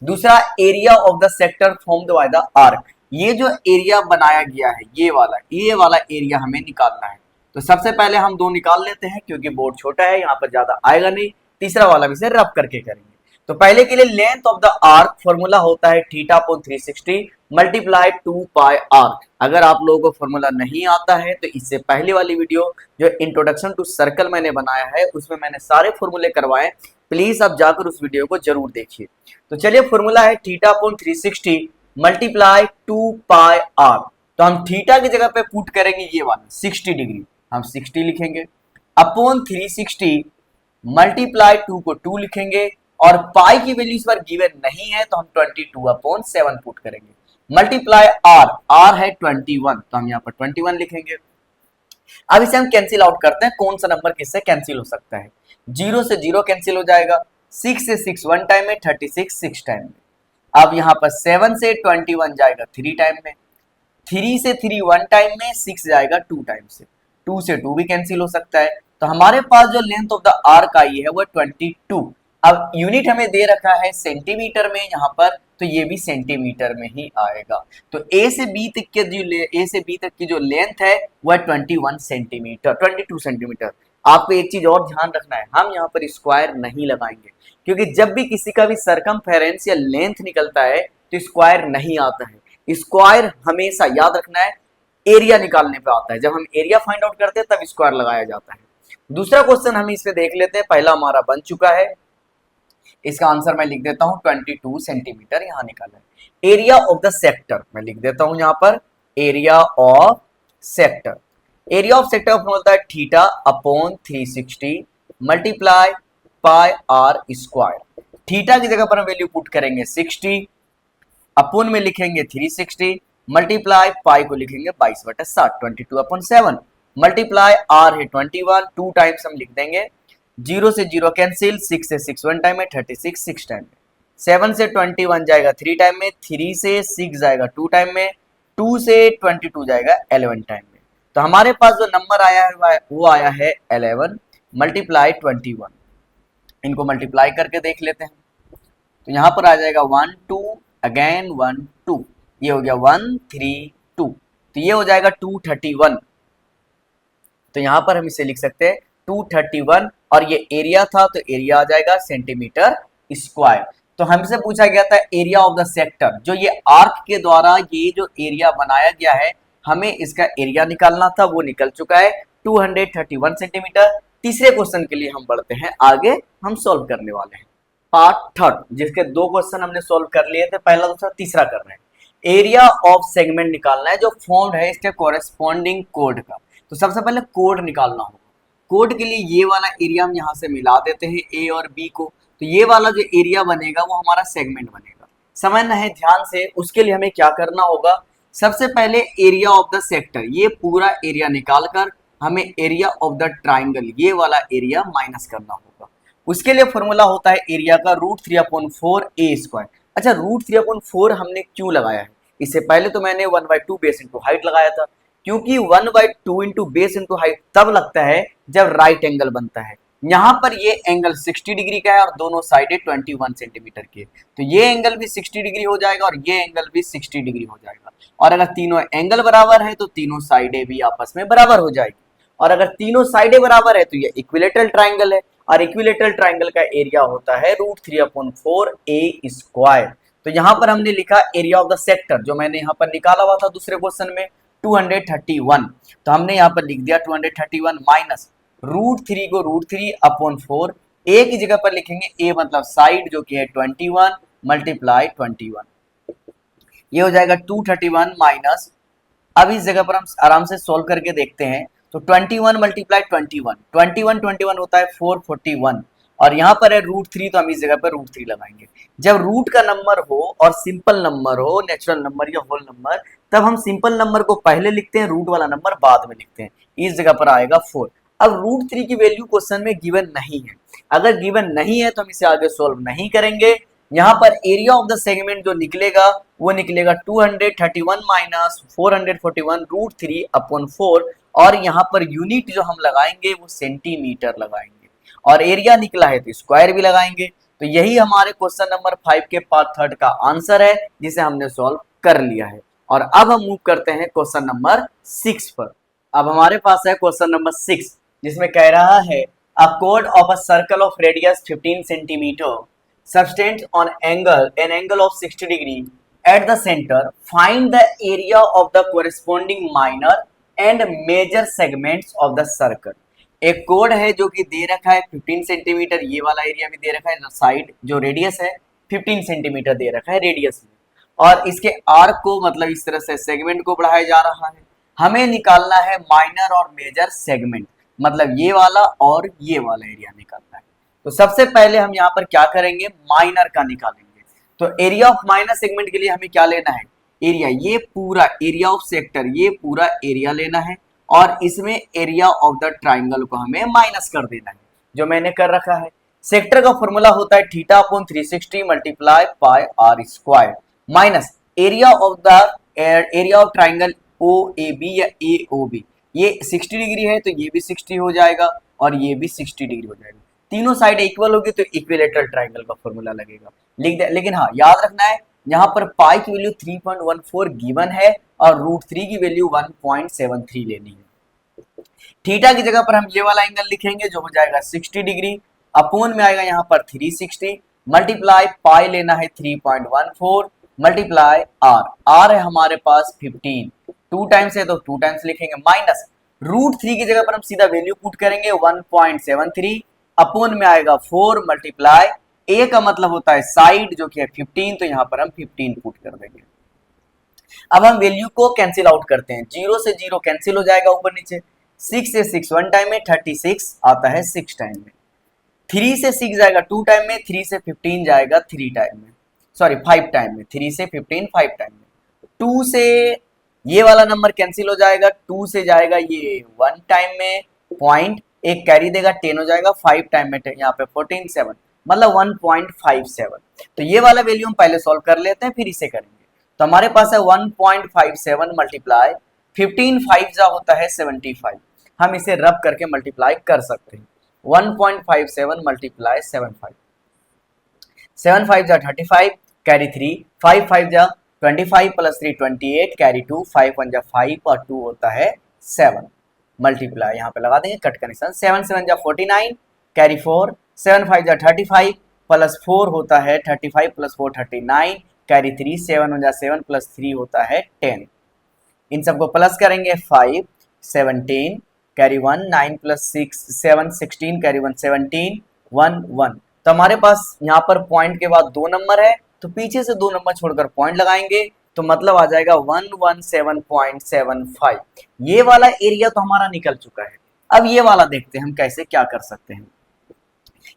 दूसरा area of the sector formed by the arc, ये जो एरिया बनाया गया है ये वाला एरिया हमें निकालना है। तो सबसे पहले हम 2 निकाल लेते हैं क्योंकि बोर्ड छोटा है, यहाँ पर ज्यादा आएगा नहीं। तीसरा वाला भी से रब करके करेंगे। तो पहले के लिए length of the arc formula होता है theta upon 360 multiply 2 pi R. अगर आप लोगों को फॉर्मूला नहीं आता है तो इससे पहले वाली वीडियो जो इंट्रोडक्शन टू सर्कल मैंने बनाया है उसमें मैंने सारे फॉर्मूले करवाए, प्लीज आप जाकर उस वीडियो को जरूर देखिए। तो चलिए फॉर्मूला है theta upon 360 multiply 2 pi R. तो हम थीटा की जगह पे पुट करेंगे ये वाला 60 डिग्री, हम 60 लिखेंगे अपॉन 360 मल्टीप्लाई 2 को 2 लिखेंगे और पाई की वैल्यू इस बार गिवन नहीं है तो हम 22 अपॉन 7 पुट करेंगे मल्टीप्लाई आर है 21 तो हम यहाँ पर 21 लिखेंगे। अब इसे हम कैंसिल आउट करते हैं, कौन सा नंबर किससे कैंसिल हो सकता है। 0 से 0 कैंसिल हो जाएगा, 6 से 6 1 टाइम में, 36 6 टाइम में। अब यहाँ पर 7 से 21 जाएगा 3 टाइम में, 3 से 3 1 टाइम में, 6 जाएगा 2 टाइम से, 2 से 2 भी कैंसिल हो सकता है। तो हमारे पास जो लेंथ ऑफ द आर्क आई है वो 22। अब यूनिट हमें दे रखा है सेंटीमीटर में यहाँ पर, तो ये भी सेंटीमीटर में ही आएगा। तो ए से बी तक की जो लेंथ है वो 21 सेंटीमीटर, 22 सेंटीमीटर। आपको एक चीज और ध्यान रखना है, हम यहाँ पर स्क्वायर नहीं लगाएंगे क्योंकि जब भी किसी का भी सरकमफेरेंस या लेंथ निकलता है तो स्क्वायर नहीं आता है। स्क्वायर हमेशा याद रखना है एरिया निकालने पे आता है, जब हम एरिया फाइंड आउट करते हैं तब स्क्वायर लगाया जाता है। दूसरा क्वेश्चन हम इसमें देख लेते हैं, पहला हमारा बन चुका है, इसका आंसर मैं लिख देता हूं 22 सेंटीमीटर यहाँ निकाला है। एरिया ऑफ द सेक्टर मैं लिख देता हूं यहाँ पर, area of sector. Area of sector होता है theta upon 360 multiply pi are square. Theta की जगह पर हम वैल्यू पुट करेंगे 60, अपॉन में लिखेंगे 360 मल्टीप्लाई पाई को लिखेंगे 22/60, 22 अपॉन 7 मल्टीप्लाई आर है 21, 2 टाइम्स हम लिख देंगे, 0 से 0 कैंसिल, 6 से 6 1 टाइम में, 36 6 टाइम में, 7 से 21 जाएगा 3 टाइम में, 3 से 6 जाएगा 2 टाइम में, 2 से 22 जाएगा 11 टाइम में। तो हमारे पास जो नंबर आया है वो आया है 11 मल्टीप्लाई 21। इनको मल्टीप्लाई करके देख लेते हैं। तो यहाँ पर आ जाएगा 1 2 अगेन 1 2, ये हो गया 1 3 2, तो ये हो जाएगा 231। तो यहाँ पर हम इसे लिख सकते हैं 231 और ये एरिया था तो एरिया आ जाएगा सेंटीमीटर स्क्वायर। तो हमसे पूछा गया था एरिया ऑफ द सेक्टर, जो ये आर्क के द्वारा ये जो एरिया बनाया गया है हमें इसका एरिया निकालना था, वो निकल चुका है 231 सेंटीमीटर। तीसरे क्वेश्चन के लिए हम बढ़ते हैं आगे, हम सॉल्व करने वाले हैं पार्ट थर्ड, जिसके 2 क्वेश्चन हमने सॉल्व कर लिए थे, पहला दूसरा तीसरा कर रहे हैं। एरिया ऑफ सेगमेंट निकालना है जो फॉर्म्ड है इसके कॉरेस्पॉन्डिंग कोड का। तो सबसे पहले कोड निकालना होगा। कोड के लिए ये वाला एरिया हम यहाँ से मिला देते हैं ए और बी को, तो ये वाला जो एरिया बनेगा वो हमारा सेगमेंट बनेगा। समझना है ध्यान से, उसके लिए हमें क्या करना होगा, सबसे पहले एरिया ऑफ द सेक्टर, ये पूरा एरिया निकाल कर हमें एरिया ऑफ द ट्राइंगल ये वाला एरिया माइनस करना होगा। उसके लिए फॉर्मूला होता है एरिया का √3/4 ए स्क्वायर। अच्छा, √3/4 हमने क्यों लगाया है, इससे पहले तो मैंने 1/2 बेस इंटू हाइट लगाया था, क्योंकि 1/2 इंटू बेस इंटू हाइट तब लगता है जब राइट एंगल बनता है। यहाँ पर ये एंगल 60 डिग्री का है और दोनों साइडें 21 सेंटीमीटर की है, तो ये एंगल भी 60 डिग्री हो जाएगा और ये एंगल भी 60 डिग्री हो जाएगा। और अगर तीनों एंगल बराबर है तो तीनों साइडें भी आपस में बराबर हो जाएगी, और अगर तीनों साइडें बराबर है तो ये इक्विलेटरल ट्राइंगल है, और इक्विलेटरल ट्राइंगल का एरिया होता है √3/4 a²। तो यहाँ पर हमने लिखा एरिया ऑफ द सेक्टर, जो मैंने यहाँ पर निकाला हुआ था दूसरे क्वेश्चन में 231, तो हमने यहाँ पर लिख दिया 231 माइनस √3 को √3/4, a की जगह पर लिखेंगे a मतलब साइड जो कि है 21 मल्टीप्लाई 21, ये हो जाएगा 231 माइनस, अब इस जगह पर हम आराम से सोल्व करके देखते हैं, तो 21 मल्टीप्लाई 21 होता है 441, और यहाँ पर है √3, तो हम इस जगह पर √3 लगाएंगे। जब रूट का नंबर हो और सिंपल नंबर हो, नेचुरल नंबर या होल नंबर, तब हम सिंपल नंबर को पहले लिखते हैं, रूट वाला नंबर बाद में लिखते हैं। इस जगह पर आएगा 4। अब √3 की वैल्यू क्वेश्चन में गिवन नहीं है, अगर गिवन नहीं है तो हम इसे आगे सोल्व नहीं करेंगे। यहाँ पर एरिया ऑफ द सेगमेंट जो निकलेगा वो निकलेगा 231 माइनस 441 √3/4, और यहाँ पर यूनिट जो हम लगाएंगे वो सेंटीमीटर लगाएंगे, और एरिया निकला है तो स्क्वायर भी लगाएंगे। तो यही हमारे क्वेश्चन नंबर 5 के पार्ट 3 का आंसर है, जिसे हमने सॉल्व कर लिया है। और अब हम मूव करते हैं क्वेश्चन नंबर 6 पर। अब हमारे पास है क्वेश्चन नंबर 6, जिसमें कह रहा है a code of a circle of radius 15 centimetre subtends on an angle of 60 degree at the center. Find the area of the corresponding minor and major segments of the circle. एक कोड है जो कि दे रखा है 15 सेंटीमीटर, ये वाला एरिया भी दे रखा है, साइड जो रेडियस है 15 सेंटीमीटर दे रखा है रेडियस में, और इसके आर्क को मतलब इस तरह से सेगमेंट को बढ़ाया जा रहा है। हमें निकालना है माइनर और मेजर सेगमेंट, मतलब ये वाला और ये वाला एरिया निकालना है। तो सबसे पहले हम यहाँ पर क्या करेंगे, माइनर का निकालेंगे। तो एरिया ऑफ माइनर सेगमेंट के लिए हमें क्या लेना है, एरिया, ये पूरा एरिया ऑफ सेक्टर, ये पूरा एरिया लेना है, और इसमें एरिया ऑफ द ट्राइंगल को हमें माइनस कर देना है, जो मैंने कर रखा है। सेक्टर का फॉर्मूला होता है θ/360 multiply pi r square minus area of triangle OAB या AOB। ये 60 डिग्री है तो ये भी 60 हो जाएगा और ये भी 60 डिग्री हो जाएगा। तीनों साइड इक्वल होगी तो इक्विलेटरल ट्राइंगल का फॉर्मूला लगेगा, लिख दे। लेकिन हाँ, याद रखना है यहाँ पर पाई की वैल्यू 3.14 गिवन है और √3 की वैल्यू 1.73 लेनी है। थीटा की जगह पर हम ये वाला एंगल लिखेंगे जो हो जाएगा 60 डिग्री, अपोन में आएगा यहाँ पर 360 मल्टीप्लाई पाई लेना है 3.14 मल्टीप्लाई r है हमारे पास 15, 2 टाइम्स है तो 2 टाइम्स लिखेंगे, माइनस √3 की जगह पर हम सीधा वैल्यू पुट करेंगे 1.73, अपोन में आएगा 4 मल्टीप्लाई ए का मतलब होता है साइड जो कि है 15, तो यहाँ पर हम 15 पुट कर देंगे। अब हम वैल्यू को कैंसिल आउट करते हैं, 0 से 0 कैंसिल हो जाएगा ऊपर नीचे, 6 से 6 1 टाइम में, 36 आता है 6 टाइम में, 3 से 6 जाएगा 2 टाइम में, 3 से 15 जाएगा 3 टाइम में, सॉरी 5 टाइम में, 3 से 15 5 टाइम में, 2 से ये वाला नंबर कैंसिल हो जाएगा, 2 से जाएगा ये 1 टाइम में, पॉइंट एक कैरी देगा 10 हो जाएगा, 5 टाइम में यहाँ पे 14 7 मतलब 1.57। तो ये वाला वैल्यू हम पहले सॉल्व कर लेते हैं फिर इसे करेंगे। तो हमारे पास है 1.57 मल्टीप्लाई 15 5 जा होता है 75, हम इसे रब करके मल्टीप्लाई कर सकते हैं। 1.57 मल्टीप्लाई 75, 7 5 जा 35 कैरी 3, 5 5 जा 25 प्लस 3 28 कैरी 2, 5 1 जा 5 और 2 होता है 7 मल्टीप्लाई यहाँ पे लगा देंगे कट कनेक्शन, 7 7 जा 49 कैरी 4, 7 5 जा 35 प्लस 4 होता है 35 प्लस 4 39 कैरी 3, 7 1 जा 7 प्लस 3 होता है 10, इन सबको प्लस करेंगे 5 17 कैरी 1, 9 प्लस 6 7 16 कैरी 1 17 1 1। तो हमारे पास यहाँ पर पॉइंट के बाद 2 नंबर है तो पीछे से 2 नंबर छोड़कर पॉइंट लगाएंगे तो मतलब आ जाएगा 117.75। ये वाला एरिया तो हमारा निकल चुका है। अब ये वाला देखते हैं हम कैसे क्या कर सकते हैं।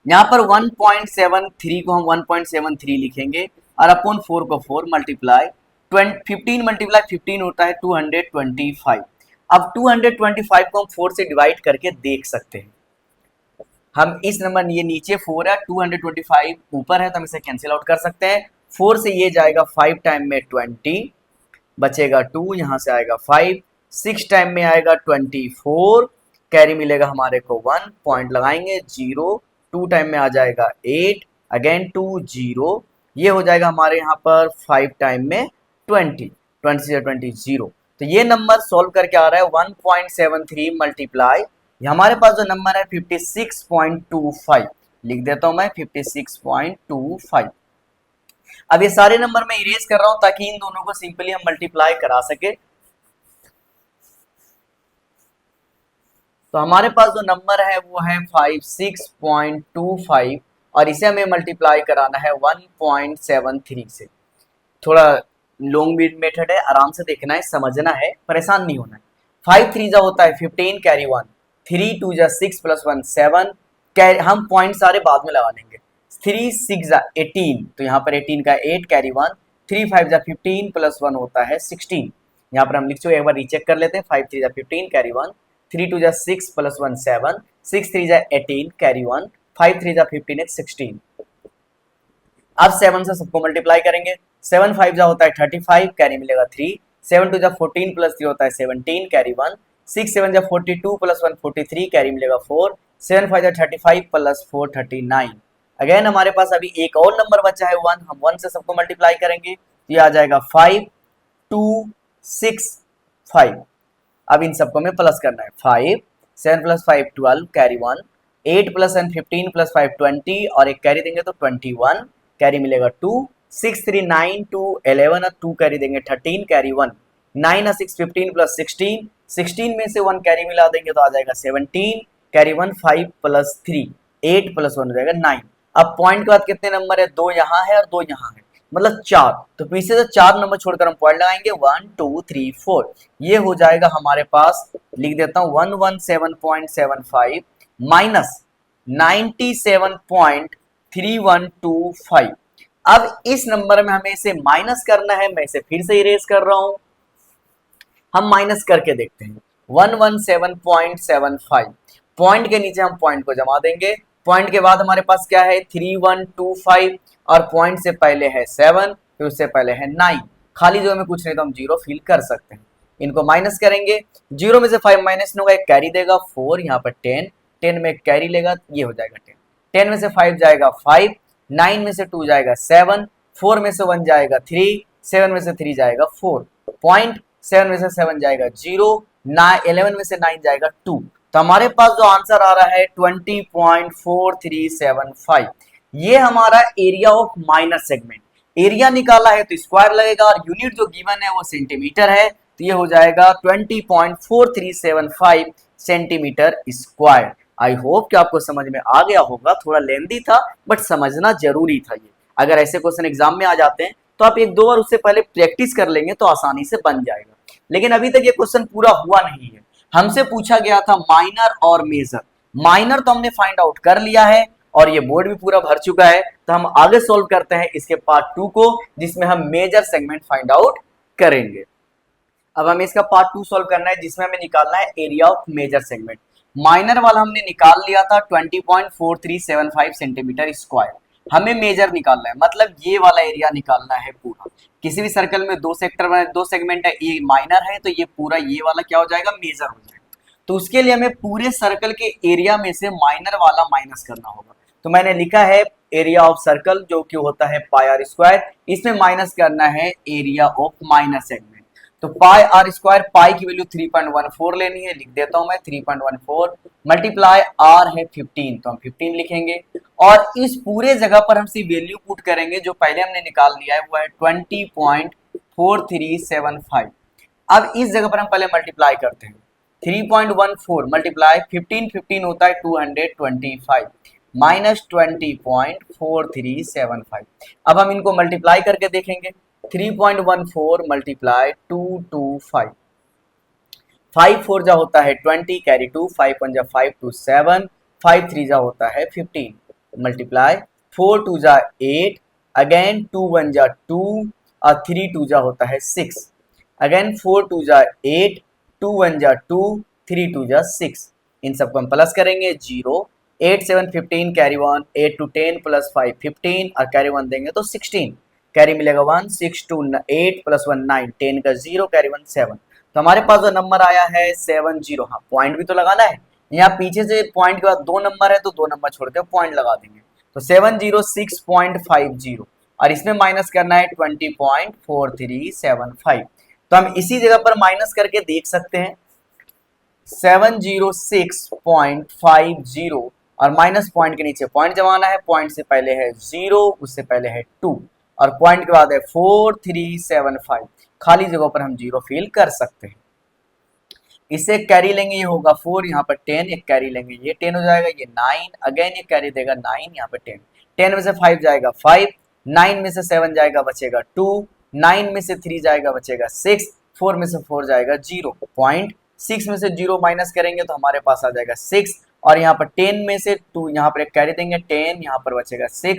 यहाँ पर 1.73 को हम 1.73 लिखेंगे और अपॉन 4 को 4 मल्टीप्लाई 15 मल्टीप्लाई 15 होता है 225। अब 225 को हम 4 से डिवाइड करके देख सकते हैं। हम इस नंबर, ये नीचे 4 है, 225 ऊपर है तो हम इसे कैंसिल आउट कर सकते हैं। 4 से ये जाएगा 5 टाइम में 20 बचेगा 2, यहाँ से आएगा 5, 6 टाइम में आएगा 24 कैरी मिलेगा हमारे को 1, पॉइंट लगाएंगे 0, 2 टाइम में आ जाएगा 8, अगेन 2 0, ये हो जाएगा हमारे यहाँ पर 5 टाइम में 20, 20 से 20 0। तो ये नंबर सॉल्व करके आ रहा है 1.73 मल्टीप्लाई, हमारे पास जो नंबर है 56.25, लिख देता हूं मैं 56.25। अब ये सारे नंबर मैं इरेज कर रहा हूं ताकि इन दोनों को सिंपली हम मल्टीप्लाई करा सके। तो हमारे पास जो नंबर है वो है 56.25 और इसे हमें मल्टीप्लाई कराना है 1.73 से। थोड़ा लॉन्ग मेथड है, आराम से देखना है, समझना है, परेशान नहीं होना है। 5 3 जा होता है 15 कैरी 1, 3 2 जा 6 प्लस 1 7, हम पॉइंट सारे बाद में लगा लेंगे। 3 6 जा 18, तो यहाँ पर 18 का 8 कैरी 1, 3 5 जा 15 प्लस 1 होता है 16। यहाँ पर हम लिख चुके, एक बार रीचेक कर लेते हैं। 5 3 जा 15 कैरी 1, 3 2 जा 6 प्लस 1 7, 6 3 जा 18 कैरी 1, 5 3 जा 15 16। अब 7 से सबको मल्टीप्लाई करेंगे। 7 5 जा होता है 35, कैरी मिलेगा 3, 7 2 जा 14 प्लस 3 होता है 17 कैरी 1, 6 7 जा 42 प्लस 1 43 कैरी मिलेगा 4, 7 5 जा 35 प्लस 4 39। अगेन हमारे पास अभी एक और नंबर बचा है 1, हम 1 से सबको मल्टीप्लाई करेंगे तो ये आ जाएगा 5 2 6 5। अब इन सबको हमें प्लस करना है। 5 7 plus 5 12 carry 1, 8 plus and 15 plus 5 20 और एक कैरी देंगे तो 21 कैरी मिलेगा 2, 6 3 9 2 11 और 2 कैरी देंगे 13 कैरी 1, 9 और 6 15 प्लस 16, 16 में से 1 कैरी मिला देंगे तो आ जाएगा 17 कैरी 1, 5 प्लस 3 8 प्लस 1 हो जाएगा 9। अब पॉइंट के बाद कितने नंबर है, 2 यहाँ है और 2 यहाँ है, मतलब 4, तो पीछे से 4 नंबर छोड़कर हम पॉइंट लगाएंगे 1 2 3 4, ये हो जाएगा हमारे पास, लिख देता हूं 117.75 माइनस 97.3125। अब इस नंबर में हमें इसे माइनस करना है, मैं इसे फिर से इरेज कर रहा हूं, हम माइनस करके देखते हैं। 117.75, पॉइंट के नीचे हम पॉइंट को जमा देंगे, पॉइंट के बाद हमारे पास क्या है 3125 और पॉइंट से पहले है 7, फिर उससे पहले है 9, खाली जो में कुछ नहीं तो हम 0 फिल कर सकते हैं। इनको माइनस करेंगे, 0 में से 5 माइनस होगा, एक कैरी देगा 4, यहाँ पर 10, 10 में एक कैरी लेगा, ये हो जाएगा 10, 10 में से 5 जाएगा 5, 9 में से 2 जाएगा 7, 4 में से 1 जाएगा 3, 7 में से 3 जाएगा 4, पॉइंट 7 में से 7 जाएगा 0, 11 में से 9 जाएगा 2, तो हमारे पास जो आंसर आ रहा है 20.4375। ये हमारा area of minor segment, area निकाला है तो स्क्वायर लगेगा और यूनिट जो गिवन है वो सेंटीमीटर है, तो ये हो जाएगा 20.4375 सेंटीमीटर स्क्वायर। आई होप कि आपको समझ में आ गया होगा, थोड़ा लेंदी था बट समझना जरूरी था। ये अगर ऐसे क्वेश्चन एग्जाम में आ जाते हैं तो आप एक दो बार उससे पहले प्रैक्टिस कर लेंगे तो आसानी से बन जाएगा, लेकिन अभी तक ये क्वेश्चन पूरा हुआ नहीं है। हमसे पूछा गया था माइनर और मेजर, माइनर तो हमने फाइंड आउट कर लिया है और ये बोर्ड भी पूरा भर चुका है, तो हम आगे सॉल्व करते हैं इसके पार्ट 2 को, जिसमें हम मेजर सेगमेंट फाइंड आउट करेंगे। अब हमें इसका पार्ट 2 सॉल्व करना है, जिसमें हमें निकालना है area of major segment. Minor वाला हमने निकाल लिया था 20.4375 सेंटीमीटर स्क्वायर, हमें मेजर निकालना है, मतलब ये वाला एरिया निकालना है पूरा। किसी भी सर्कल में 2 सेक्टर में 2 सेगमेंट है, ये माइनर है तो ये पूरा ये वाला क्या हो जाएगा, मेजर हो जाएगा। तो उसके लिए हमें पूरे सर्कल के एरिया में से माइनर वाला माइनस करना होगा। तो मैंने लिखा है एरिया ऑफ सर्कल जो कि होता है पाई आर स्क्वायर, इसमें माइनस करना है एरिया ऑफ माइनर सेगमेंट। तो पाई आर स्क्वायर, पाई की वैल्यू 3.14 लेनी है, लिख देता हूं मैं 3.14 मल्टीप्लाई आर है 15, तो हम 15 लिखेंगे और इस पूरे जगह पर हम सी वैल्यू पुट करेंगे जो पहले हमने निकाल लिया है, वो है 20.4375। अब इस जगह पर हम पहले मल्टीप्लाई करते हैं, 3.14 मल्टीप्लाई 15, 15 होता है 225 माइनस 20.4375। अब हम इनको मल्टीप्लाई करके देखेंगे, 3.14 मल्टीप्लाई 225, 5 4 जा होता है 20 कैरी 2, 5 1 जा 5 2 7, 5 3 जा होता है 15 मल्टीप्लाई 4 2 जा 8, अगेन 2 1 जा 2 और 3 2 जा होता है 6, अगेन 4 2 जा 8, 2 1 जा 2, 3 2 जा 6, इन सबको हम प्लस करेंगे 0, 8 7 15 कैरी 1, 8 to 10 प्लस 5 15 और कैरी 1 देंगे तो 16, कैरी मिलेगा 1, 6 2 8 प्लस 1 9, 10 का 0 कैरी 1 7, तो हमारे पास जो नंबर आया है 70। हाँ पॉइंट भी तो लगाना है, यहाँ पीछे से पॉइंट के बाद 2 नंबर है तो 2 नंबर छोड़ के पॉइंट लगा देंगे, तो 706.50 और इसमें माइनस करना है 20.4375। तो हम इसी जगह पर माइनस करके देख सकते हैं 706.50 और माइनस पॉइंट के नीचे पॉइंट जमाना है, पॉइंट से पहले है 0, उससे पहले है 2 और पॉइंट के बाद है 4375, खाली जगह पर हम 0 फिल कर सकते हैं। इससे कैरी लेंगे, ये होगा 4, यहाँ पर 10, एक कैरी लेंगे ये 10 हो जाएगा, ये 9, अगेन ये कैरी देगा 9, यहाँ पर 10, 10 में से 5 जाएगा 5, 9 में से 7 जाएगा बचेगा 2, 9 में से 3 जाएगा बचेगा 6, 4 में से 4 जाएगा 0, पॉइंट 6 में से 0 माइनस करेंगे तो हमारे पास आ जाएगा 6 और यहाँ पर 10 में से 2, यहाँ पर एक कैरी देंगे 10, यहाँ पर बचेगा 6,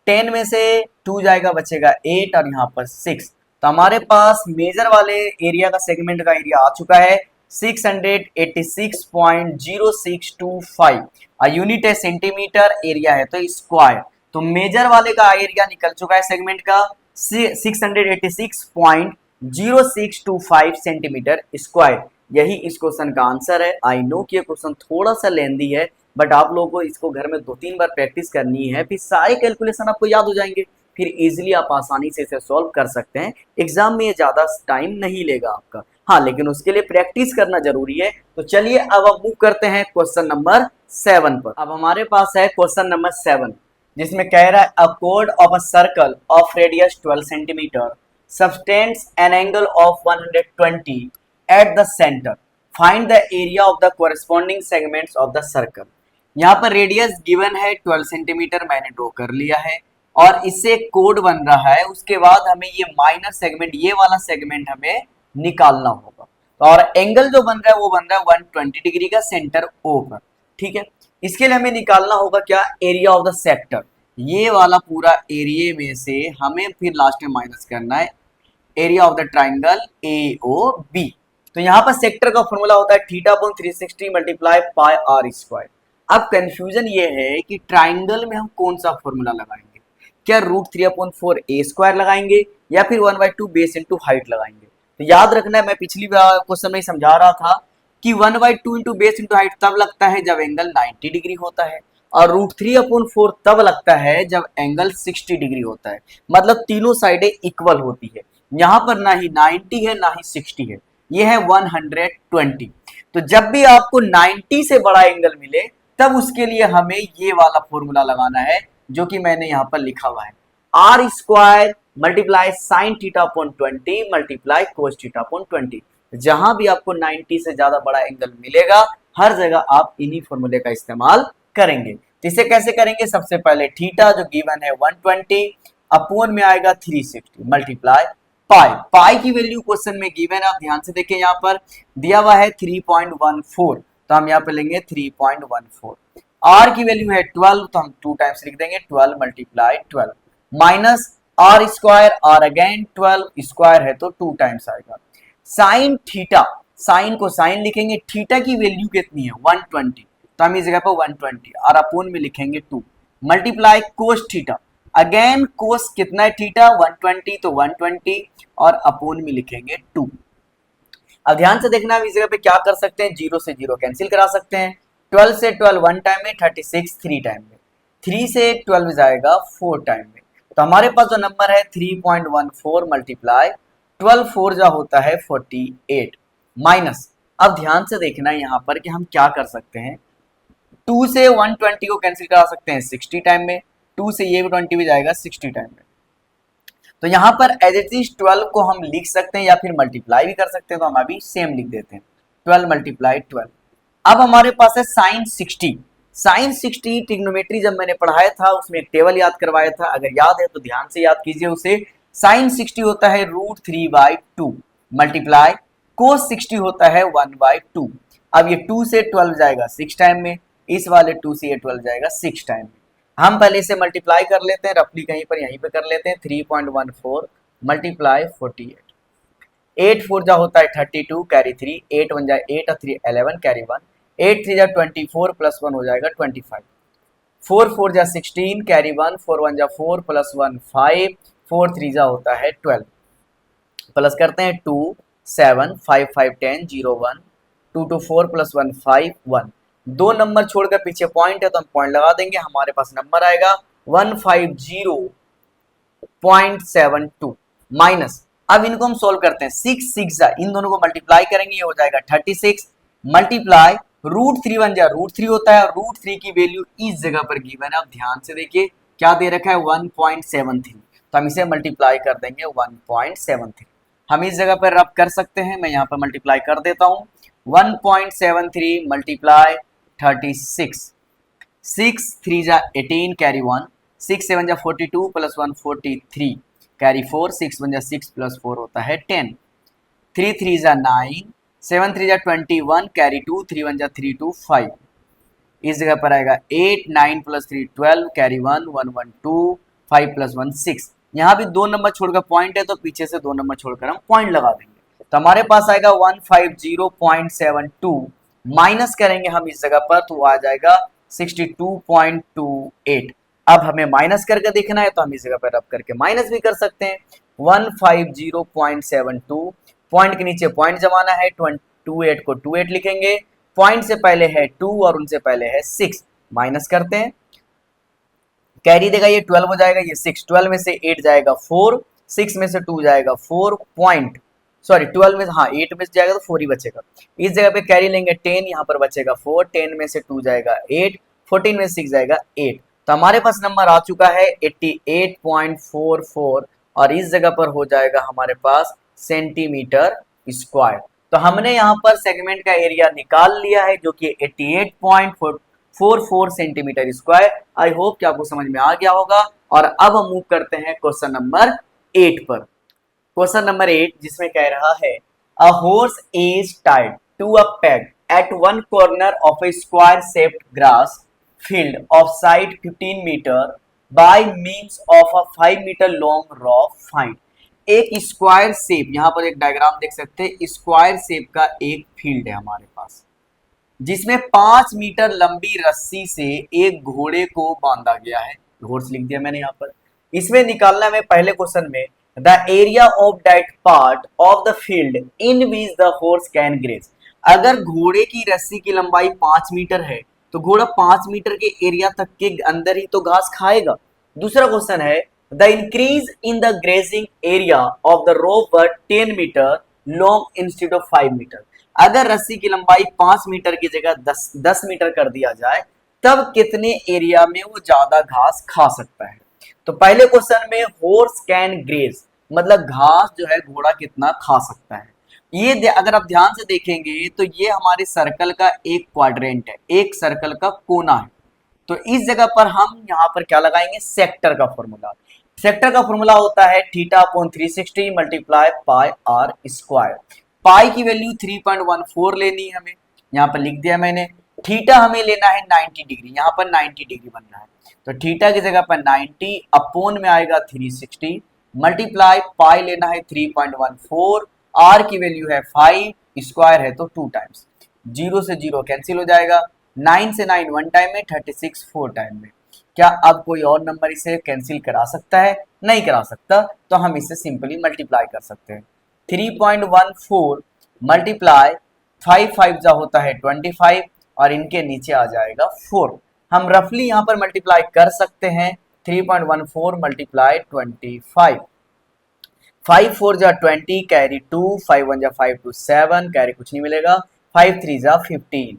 10 में से 2 जाएगा बचेगा 8 और यहाँ पर 6। तो हमारे पास मेजर वाले एरिया का सेगमेंट का एरिया आ चुका है 686.0625, यूनिट है सेंटीमीटर, एरिया है तो स्क्वायर। तो मेजर वाले का एरिया निकल चुका है सेगमेंट का 686.0625 सेंटीमीटर स्क्वायर। यही इस क्वेश्चन का आंसर है। आई नो कि ये क्वेश्चन थोड़ा सा लेंदी है, बट आप लोगों को इसको घर में 2-3 बार प्रैक्टिस करनी है, फिर सारे कैलकुलेशन आपको याद हो जाएंगे, फिर इजीली आप आसानी से इसे सॉल्व कर सकते हैं। एग्जाम में ये ज़्यादा टाइम नहीं लेगा आपका, हाँ, लेकिन उसके लिए प्रैक्टिस करना जरूरी है। तो चलिए अब हम मूव करते हैं क्वेश्चन नंबर 7 पर। अब हमारे पास है क्वेश्चन नंबर 7, जिसमें कह रहा है a code of a circle of radius 12 centimetre subtends an angle of 120 at the center. Find the area of the corresponding segments of the circle. यहाँ पर रेडियस गिवन है 12 सेंटीमीटर, मैंने ड्रॉ कर लिया है और इससे एक कोड बन रहा है। उसके बाद हमें ये माइनर सेगमेंट, ये वाला सेगमेंट हमें निकालना होगा। और एंगल जो बन रहा है वो बन रहा है 120 डिग्री का सेंटर ओ पर, ठीक है। इसके लिए हमें निकालना होगा क्या, एरिया ऑफ द सेक्टर। ये वाला पूरा एरिया में से हमें फिर लास्ट में माइनस करना है area of the triangle A O B. तो यहाँ पर सेक्टर का फॉर्मूला होता है θ/360 मल्टीप्लाई पाई आर स्क्वायर। अब कंफ्यूजन ये है कि ट्राइंगल में हम कौन सा फॉर्मूला लगाएंगे, क्या √3/4 ए स्क्वायर लगाएंगे या फिर 1/2 बेस इंटू हाइट लगाएंगे। तो याद रखना है, मैं पिछली बार क्वेश्चन में समझा रहा था कि 1/2 इंटू बेस इंटू हाइट तब लगता है जब एंगल 90 डिग्री होता है और √3/4 तब लगता है जब एंगल 60 डिग्री होता है। मतलब तीनों साइडें इक्वल होती है। यहाँ पर ना ही 90 है ना ही 60 है, ये है 120। तो जब भी आपको 90 से बड़ा एंगल मिले तब उसके लिए हमें ये वाला फॉर्मूला लगाना है, जो कि मैंने यहाँ पर लिखा हुआ है r square multiply sine θ/20 multiply cos θ/20। जहां भी आपको 90 से ज्यादा बड़ा एंगल मिलेगा हर जगह आप इन्हीं फॉर्मूले का इस्तेमाल करेंगे। तो इसे कैसे करेंगे, सबसे पहले थीटा जो गिवन है 120 अपोन में आएगा 360 मल्टीप्लाई पाई। पाई की वैल्यू क्वेश्चन में गिवन है, आप ध्यान से देखिए, यहाँ पर दिया हुआ है 3.14, तो हम यहाँ पे लेंगे 3.14। आर की वैल्यू है 12, तो हम 2 टाइम्स लिख देंगे 12 multiply 12 minus R square, R again 12 square है तो 2 टाइम्स आएगा। साइन थीटा, साइन को साइन लिखेंगे, थीटा की वैल्यू कितनी है 120, तो हम इस जगह पर 120 और अपोन में लिखेंगे 2 मल्टीप्लाई कोस थीटा, अगेन कोस कितना है थीटा 120, तो 120 और अपोन में लिखेंगे 2। अब ध्यान से देखना, हम इस जगह पे क्या कर सकते हैं, 0 से 0 कैंसिल करा सकते हैं। 12 से 12 1 टाइम में, 36 3 टाइम में, 3 से 12 जाएगा 4 टाइम में। तो हमारे पास जो नंबर है 3.14 मल्टीप्लाई 12 4 जा होता है 48 माइनस। अब ध्यान से देखना यहाँ पर कि हम क्या कर सकते हैं, 2 से 120 को कैंसिल करा सकते हैं 60 टाइम में, 2 से ये 20 भी जाएगा 60 टाइम में। तो यहाँ पर एज इट इज 12 को हम लिख सकते हैं या फिर मल्टीप्लाई भी कर सकते हैं, तो हम अभी सेम लिख देते हैं 12 मल्टीप्लाई 12। अब हमारे पास है साइन 60। साइन 60 ट्रिग्नोमेट्री जब मैंने पढ़ाया था उसमें एक टेबल याद करवाया था, अगर याद है तो ध्यान से याद कीजिए उसे। साइन 60 होता है √3/2 मल्टीप्लाई कोस 60 होता है 1/2। अब ये 2 से 12 जाएगा 6 टाइम में, इस वाले 2 से ये 12 जाएगा 6 टाइम में। हम पहले इसे मल्टीप्लाई कर लेते हैं, रफली कहीं पर यहीं पे कर लेते हैं। 3.14 मल्टीप्लाई 48, 8 4 जा होता है 32 कैरी 3, 8 1 जा 8 और 3 11 कैरी 1, 8 3 जा 24 प्लस 1 हो जाएगा 25, 4 4 जा 16 कैरी 1, 4 1 जा 4 प्लस 1 5, 4 3 जा होता है 12 प्लस करते हैं 2 7 5 5 10 0 1 2 2 4 प्लस 1 5 1 दो नंबर छोड़कर पीछे पॉइंट है तो हम पॉइंट लगा देंगे, हमारे पास नंबर आएगा 150.72 माइनस। अब इनको हम सोल्व करते हैं, 6 6 इन दोनों को मल्टीप्लाई करेंगे, ये हो जाएगा 36 मल्टीप्लाई √3 बन जाए, √3 होता है, √3 की वैल्यू इस जगह पर गिवन है। अब ध्यान से देखिए क्या दे रखा है 1.73, तो हम इसे मल्टीप्लाई कर देंगे 1.73। हम इस जगह पर रब कर सकते हैं, मैं यहाँ पर मल्टीप्लाई कर देता हूँ 1.73 मल्टीप्लाई 36, 6 3 जा 18 कैरी 1, 6 7 जा 42 प्लस 1 43 कैरी 4, 6 1 जा 6 प्लस 4 होता है 10, 3 3 जा 9, 7 3 जा 21 कैरी 2, 3 1 जा 3 2 5, इस जगह पर आएगा 8 9 प्लस 3 12 कैरी 1 1 1 2 5 प्लस 1 6। यहाँ भी दो नंबर छोड़कर पॉइंट है तो पीछे से दो नंबर छोड़कर हम पॉइंट लगा देंगे, तो हमारे पास आएगा 150.72 माइनस करेंगे हम इस जगह पर तो आ जाएगा 62.28। अब हमें माइनस करके देखना है तो हम इस जगह पर रब करके माइनस भी कर सकते हैं। 150.72 पॉइंट के नीचे पॉइंट जमाना है, 28 को 28 लिखेंगे, पॉइंट से पहले है 2 और उनसे पहले है 6, माइनस करते हैं, कैरी देगा ये 12 हो जाएगा, ये 6, 12 में से 8 जाएगा 4, 6 में से 2 जाएगा 4 पॉइंट, सॉरी 12 में हाँ 8 में से जाएगा तो 4 ही बचेगा, इस जगह पे कैरी लेंगे 10, यहाँ पर बचेगा 4, 10 में से 2 जाएगा 8, 14 में से 6 जाएगा 8, तो हमारे पास नंबर आ चुका है 88.44 और इस जगह पर हो जाएगा हमारे पास सेंटीमीटर स्क्वायर। तो हमने यहाँ पर सेगमेंट का एरिया निकाल लिया है जो कि 88.44 सेंटीमीटर स्क्वायर। आई होप कि आपको समझ में आ गया होगा। और अब हम मूव करते हैं क्वेश्चन नंबर 8 पर। क्वेश्चन नंबर 8 जिसमें कह रहा है a horse is tied to a peg at one corner of a square shaped grass field of side 15 meter by means of a 5 meter long rod find। एक स्क्वायर शेप, यहाँ पर एक डायग्राम देख सकते हैं, स्क्वायर शेप का एक फील्ड है हमारे पास जिसमें 5 मीटर लंबी रस्सी से एक घोड़े को बांधा गया है, घोड़े लिख दिया मैंने यहाँ पर। इसमें निकालना है पहले क्वेश्चन में the area of that part of the field in which the horse can graze. अगर घोड़े की रस्सी की लंबाई 5 मीटर है तो घोड़ा 5 मीटर के एरिया तक के अंदर ही तो घास खाएगा। दूसरा क्वेश्चन है the increase in the grazing area of the rope were 10 metre long instead of 5 metre. अगर रस्सी की लंबाई 5 मीटर की जगह 10 मीटर कर दिया जाए तब कितने एरिया में वो ज्यादा घास खा सकता है। तो पहले क्वेश्चन में हॉर्स कैन ग्रेज मतलब घास जो है घोड़ा कितना खा सकता है। ये अगर आप ध्यान से देखेंगे तो ये हमारे सर्कल का एक क्वाड्रेंट है, एक सर्कल का कोना है। तो इस जगह पर हम यहाँ पर क्या लगाएंगे, सेक्टर का फॉर्मूला। सेक्टर का फॉर्मूला होता है θ/360 मल्टीप्लाई पाई आर स्क्वायर। पाई की वैल्यू 3.14 लेनी है हमें, यहाँ पर लिख दिया मैंने। थीटा हमें लेना है 90 डिग्री, यहाँ पर 90 डिग्री बन रहा है तो थीटा की जगह पर 90 अपोन में आएगा 360 मल्टीप्लाई पाई लेना है 3.14, आर की वैल्यू है 5, स्क्वायर है तो 2 टाइम्स, 0 से 0 कैंसिल हो जाएगा, 9 से 9 1 टाइम में, 36 4 टाइम में। क्या अब कोई और नंबर इसे कैंसिल करा सकता है? नहीं करा सकता, तो हम इसे सिंपली मल्टीप्लाई कर सकते हैं। 3.14 मल्टीप्लाई 5 5 जा होता है 25 और इनके नीचे आ जाएगा 4। हम रफली यहाँ पर मल्टीप्लाई कर सकते हैं 3.14 मल्टीप्लाई 25, 5 4 जा 20 कैरी 2, 5 1 जा 5 2 7 कैरी कुछ नहीं मिलेगा, 5 3 जा 15,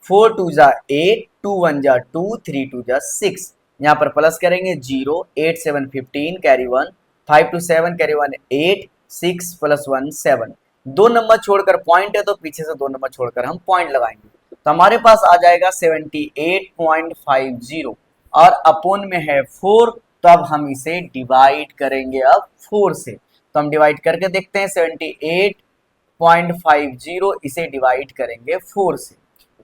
4 2 जा 8, 2 1 जा 2, 3 2 जा 6, यहाँ पर प्लस करेंगे 0, 8 7 15 कैरी 1, 5 2 7 कैरी 1 8, 6 प्लस 1 7। दो नंबर छोड़कर पॉइंट है तो पीछे से दो नंबर छोड़कर हम पॉइंट लगाएंगे तो हमारे पास आ जाएगा 78.50 और अपोन में है 4, तो अब हम इसे डिवाइड करेंगे अब 4 से। तो हम डिवाइड करके देखते हैं 78.50 इसे डिवाइड करेंगे 4 से।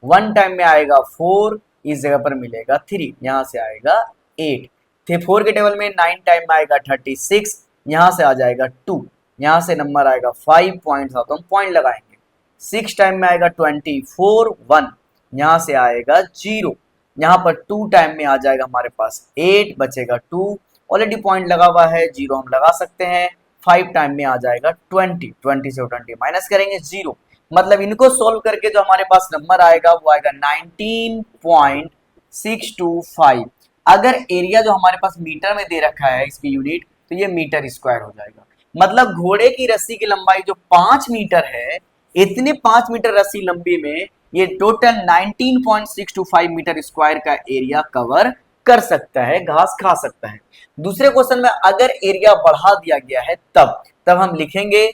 1 टाइम में आएगा 4, इस जगह पर मिलेगा 3, यहाँ से आएगा 8, फिर 4 के टेबल में 9 टाइम में आएगा 36, यहाँ से आ जाएगा 2, यहाँ से नंबर आएगा 5 पॉइंट, तो हम पॉइंट लगाएंगे। 6 टाइम में आएगा 24 1, यहाँ से आएगा 0, यहाँ पर 2 टाइम में आ जाएगा हमारे पास 8, बचेगा 2, ऑलरेडी पॉइंट लगा हुआ है 0 हम लगा सकते हैं। 5 टाइम में आ जाएगा 20, 20 से 20 माइनस करेंगे 0, मतलब इनको सोल्व करके जो हमारे पास नंबर आएगा वो आएगा 19.625। अगर एरिया जो हमारे पास मीटर में दे रखा है इसकी यूनिट, तो ये मीटर स्क्वायर हो जाएगा। मतलब घोड़े की रस्सी की लंबाई जो 5 मीटर है, इतने 5 मीटर रस्सी लंबी में ये टोटल 19.625 मीटर स्क्वायर का एरिया कवर कर सकता है, घास खा सकता है। दूसरे क्वेश्चन में अगर एरिया बढ़ा दिया गया है तब हम लिखेंगे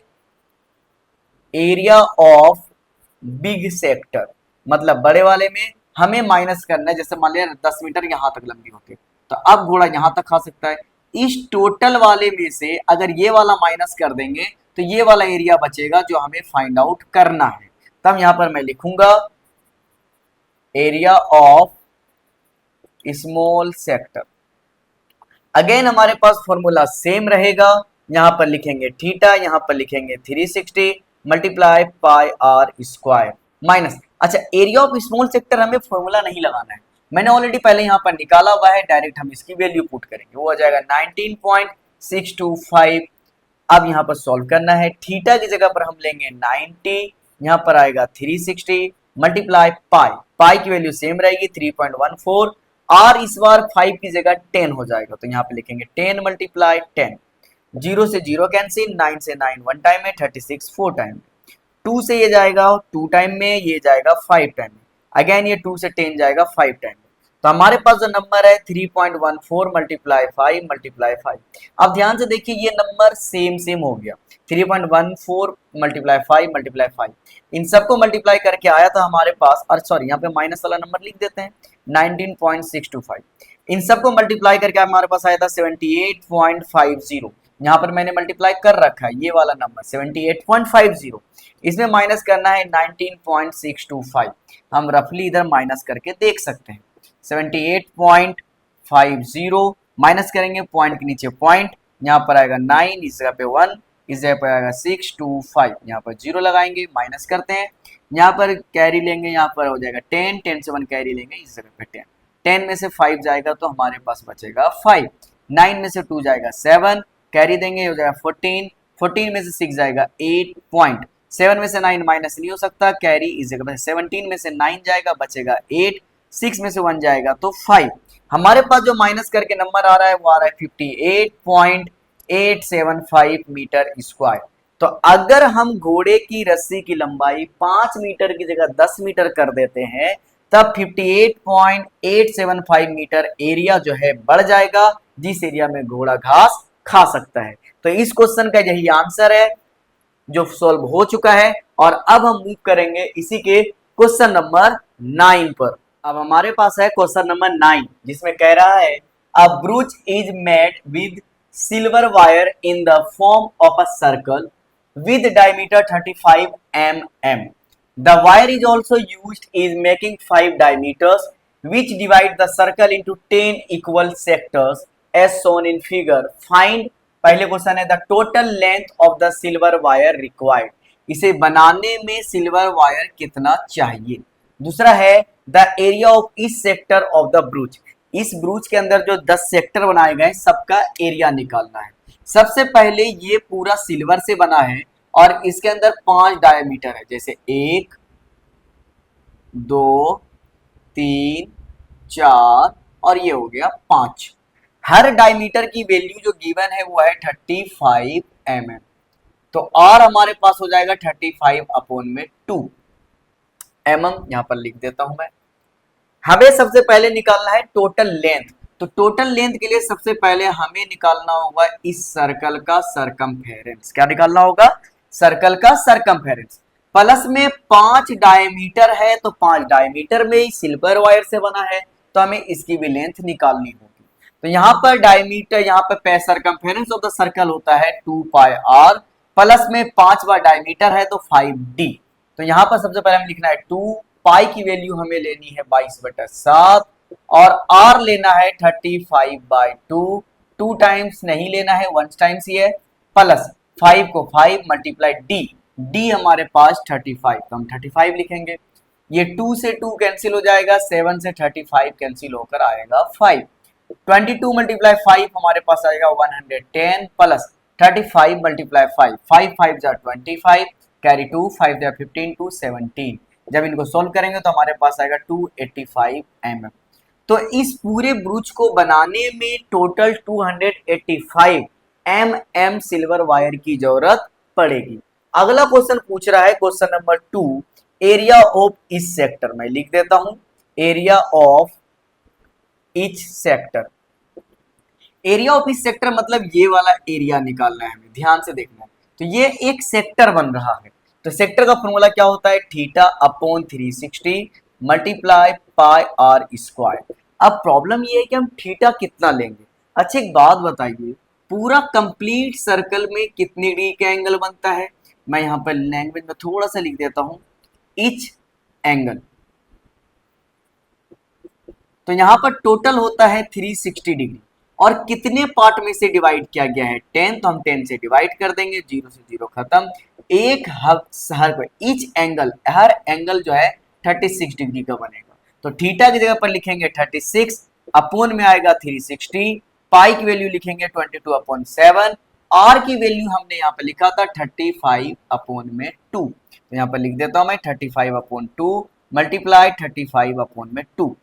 एरिया ऑफ बिग सेक्टर, मतलब बड़े वाले में हमें माइनस करना है। जैसे मान लिया 10 मीटर यहां तक लंबी होती है, तो अब घोड़ा यहां तक खा सकता है। इस टोटल वाले में से अगर ये वाला माइनस कर देंगे तो ये वाला एरिया बचेगा जो हमें फाइंड आउट करना है। तब यहां पर मैं लिखूंगा area of small sector. Again हमारे पास फॉर्मूला सेम रहेगा, यहां पर लिखेंगे थीटा, यहां पर लिखेंगे 360 multiply pi are square minus. अच्छा, एरिया ऑफ स्मॉल सेक्टर हमें फॉर्मूला नहीं लगाना है, मैंने ऑलरेडी पहले यहां पर निकाला हुआ है, डायरेक्ट हम इसकी वैल्यू पुट करेंगे, वो आ जाएगा 19.625। अब यहाँ पर सॉल्व करना है, थीटा की जगह पर हम लेंगे 90, यहाँ पर आएगा 360 मल्टीप्लाई पाई की वैल्यू सेम रहेगी 3.14, आर इस बार 5 की जगह 10 हो जाएगा, तो यहाँ पे लिखेंगे 10 मल्टीप्लाई 10, 0 से 0 कैंसिल, 9 से 9 1 टाइम में, 36 4 टाइम में, 2 से ये जाएगा 2 टाइम में, ये जाएगा 5 टाइम में, अगेन ये 2 से 10 जाएगा 5 टाइम में। तो हमारे पास जो नंबर है 3.14 मल्टीप्लाई 5 मल्टीप्लाई 5। अब ध्यान से देखिए ये नंबर सेम हो गया, 3.14 मल्टीप्लाई 5 मल्टीप्लाई 5, इन सबको मल्टीप्लाई करके आया था हमारे पास, और सॉरी यहाँ पे माइनस वाला नंबर लिख देते हैं 19.625, इन सबको मल्टीप्लाई करके हमारे पास आया था 78.50। यहाँ पर मैंने मल्टीप्लाई कर रखा है ये वाला नंबर 78.50, इसमें माइनस करना है 19.625, हम रफली इधर माइनस करके देख सकते हैं। 78.50 माइनस करेंगे, पॉइंट के नीचे पॉइंट, यहाँ पर आएगा 9, इस जगह पे 1, इस जगह पर आएगा 625, यहाँ पर 0 लगाएंगे, माइनस करते हैं, यहाँ पर कैरी लेंगे, यहाँ पर हो जाएगा 10, 10 से 1 कैरी लेंगे, इस जगह पे 10, 10 में से 5 जाएगा तो हमारे पास बचेगा 5, 9 में से 2 जाएगा 7, कैरी देंगे हो जाएगा 14, 14 में से 6 जाएगा 8 पॉइंट, 7 में से 9 माइनस नहीं हो सकता, कैरी इस जगह पर 17 में से 9 जाएगा बचेगा 8, 6 में से 1 जाएगा तो 5। हमारे पास जो माइनस करके नंबर आ रहा है वो आ रहा है 58.875 मीटर स्क्वायर। तो अगर हम घोड़े की रस्सी की लंबाई 5 मीटर की जगह 10 मीटर कर देते हैं, तब 58.875 मीटर एरिया जो है बढ़ जाएगा, जिस एरिया में घोड़ा घास खा सकता है। तो इस क्वेश्चन का यही आंसर है जो सॉल्व हो चुका है। और अब हम मूव करेंगे इसी के क्वेश्चन नंबर 9 पर। अब हमारे पास है क्वेश्चन नंबर 9, जिसमें कह रहा है a brooch is made with silver wire in the form of a circle with diameter 35 mm. The wire is also used in making 5 diameters which divide the circle into 10 equal sectors as shown in figure. Find, पहले क्वेश्चन है the total length of the silver wire required. इसे बनाने में सिल्वर वायर कितना चाहिए। दूसरा है the area of each sector of the ब्रूच, इस ब्रूच के अंदर जो 10 सेक्टर बनाए गए सबका एरिया निकालना है। सबसे पहले ये पूरा सिल्वर से बना है और इसके अंदर 5 डायमीटर है, जैसे 1 2 3 4 और ये हो गया 5। हर डायमीटर की वैल्यू जो गिवन है वो है 35 mm, तो और हमारे पास हो जाएगा 35 अपॉन में 2 mm, यहां पर लिख देता हूं मैं। हमें सबसे पहले निकालना है टोटल लेंथ, तो टोटल लेंथ के लिए सबसे पहले हमें निकालना होगा इस सर्कल का सरकमफेरेंस। क्या निकालना होगा? सर्कल का सरकमफेरेंस। प्लस में 5 डायमीटर है, तो 5 डायमीटर में ही सिल्वर वायर से बना है, तो हमें इसकी भी लेंथ निकालनी होगी। तो यहाँ पर डायमीटर, यहाँ पर सरकमफेरेंस ऑफ द सर्कल होता है 2 पाई आर, प्लस में 5वां डायमीटर है तो 5d। तो यहाँ पर सबसे पहले हमें लिखना है 2 पाई की वैल्यू हमें लेनी है 22/7 और r लेना है 35/2, 2 टाइम्स नहीं लेना है, 1 टाइम्स ही है, प्लस 5 को 5 मल्टीप्लाई d हमारे पास 35, तो हम 35 लिखेंगे। ये 2 से 2 कैंसिल हो जाएगा, 7 से 35 कैंसिल होकर आएगा 5, 22 मल्टीप्लाई 5 हमारे पास आएगा 110 प्लस 35 मल्टीप्लाई 5, 5 5 जा 25, कैरी 2, 5 दिया 15, 2 17। जब इनको सोल्व करेंगे तो हमारे पास आएगा 285 mm। तो इस पूरे ब्रूच को बनाने में टोटल 285 mm सिल्वर वायर की जरूरत पड़ेगी। अगला क्वेश्चन पूछ रहा है question number 2, area of each sector. मैं लिख देता हूं area of each sector. Area of each sector मतलब ये वाला एरिया निकालना है, हमें ध्यान से देखना है। तो ये एक सेक्टर बन रहा है, तो सेक्टर का फॉर्मूला क्या होता है, theta upon 360 multiply pi are square. अब प्रॉब्लम ये है कि हम थीटा कितना लेंगे। अच्छा एक बात बताइए, पूरा कंप्लीट सर्कल में कितने डिग्री का एंगल बनता है। मैं यहाँ पर लैंग्वेज में थोड़ा सा लिख देता हूं, इच एंगल। तो यहाँ पर टोटल होता है 360 डिग्री और कितने पार्ट में से डिवाइड किया गया है 10, तो हम 10 से डिवाइड कर देंगे, 0 से 0 खत्म। एक हर ईच एंगल, हर एंगल जो है 36 डिग्री का बनेगा। तो थीटा की जगह पर लिखेंगे 36, अपोन में आएगा 360, पाई की वैल्यू लिखेंगे 22/7, आर की वैल्यू हमने यहाँ पर लिखा था 35/2। तो यहाँ पर लिख देता हूं मैं 35/2 मल्टीप्लाई 35/2।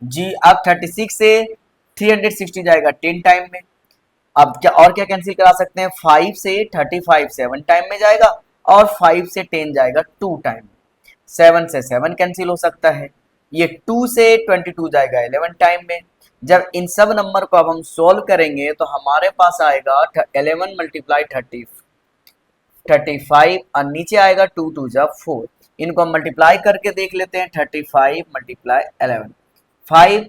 जी अब 36 से 360 जाएगा 10 टाइम में। अब क्या और क्या कैंसिल करा सकते हैं, 5 से 35 7 टाइम में जाएगा और 5 से 10 जाएगा 2 टाइम में। 7 से 7 कैंसिल हो सकता है, ये 2 से 22 जाएगा 11 टाइम में। जब इन सब नंबर को अब हम सोल्व करेंगे तो हमारे पास आएगा 11 मल्टीप्लाई 35 और नीचे आएगा 2 2 जा 4। इनको हम मल्टीप्लाई करके देख लेते हैं, 35 मल्टीप्लाई 11, 5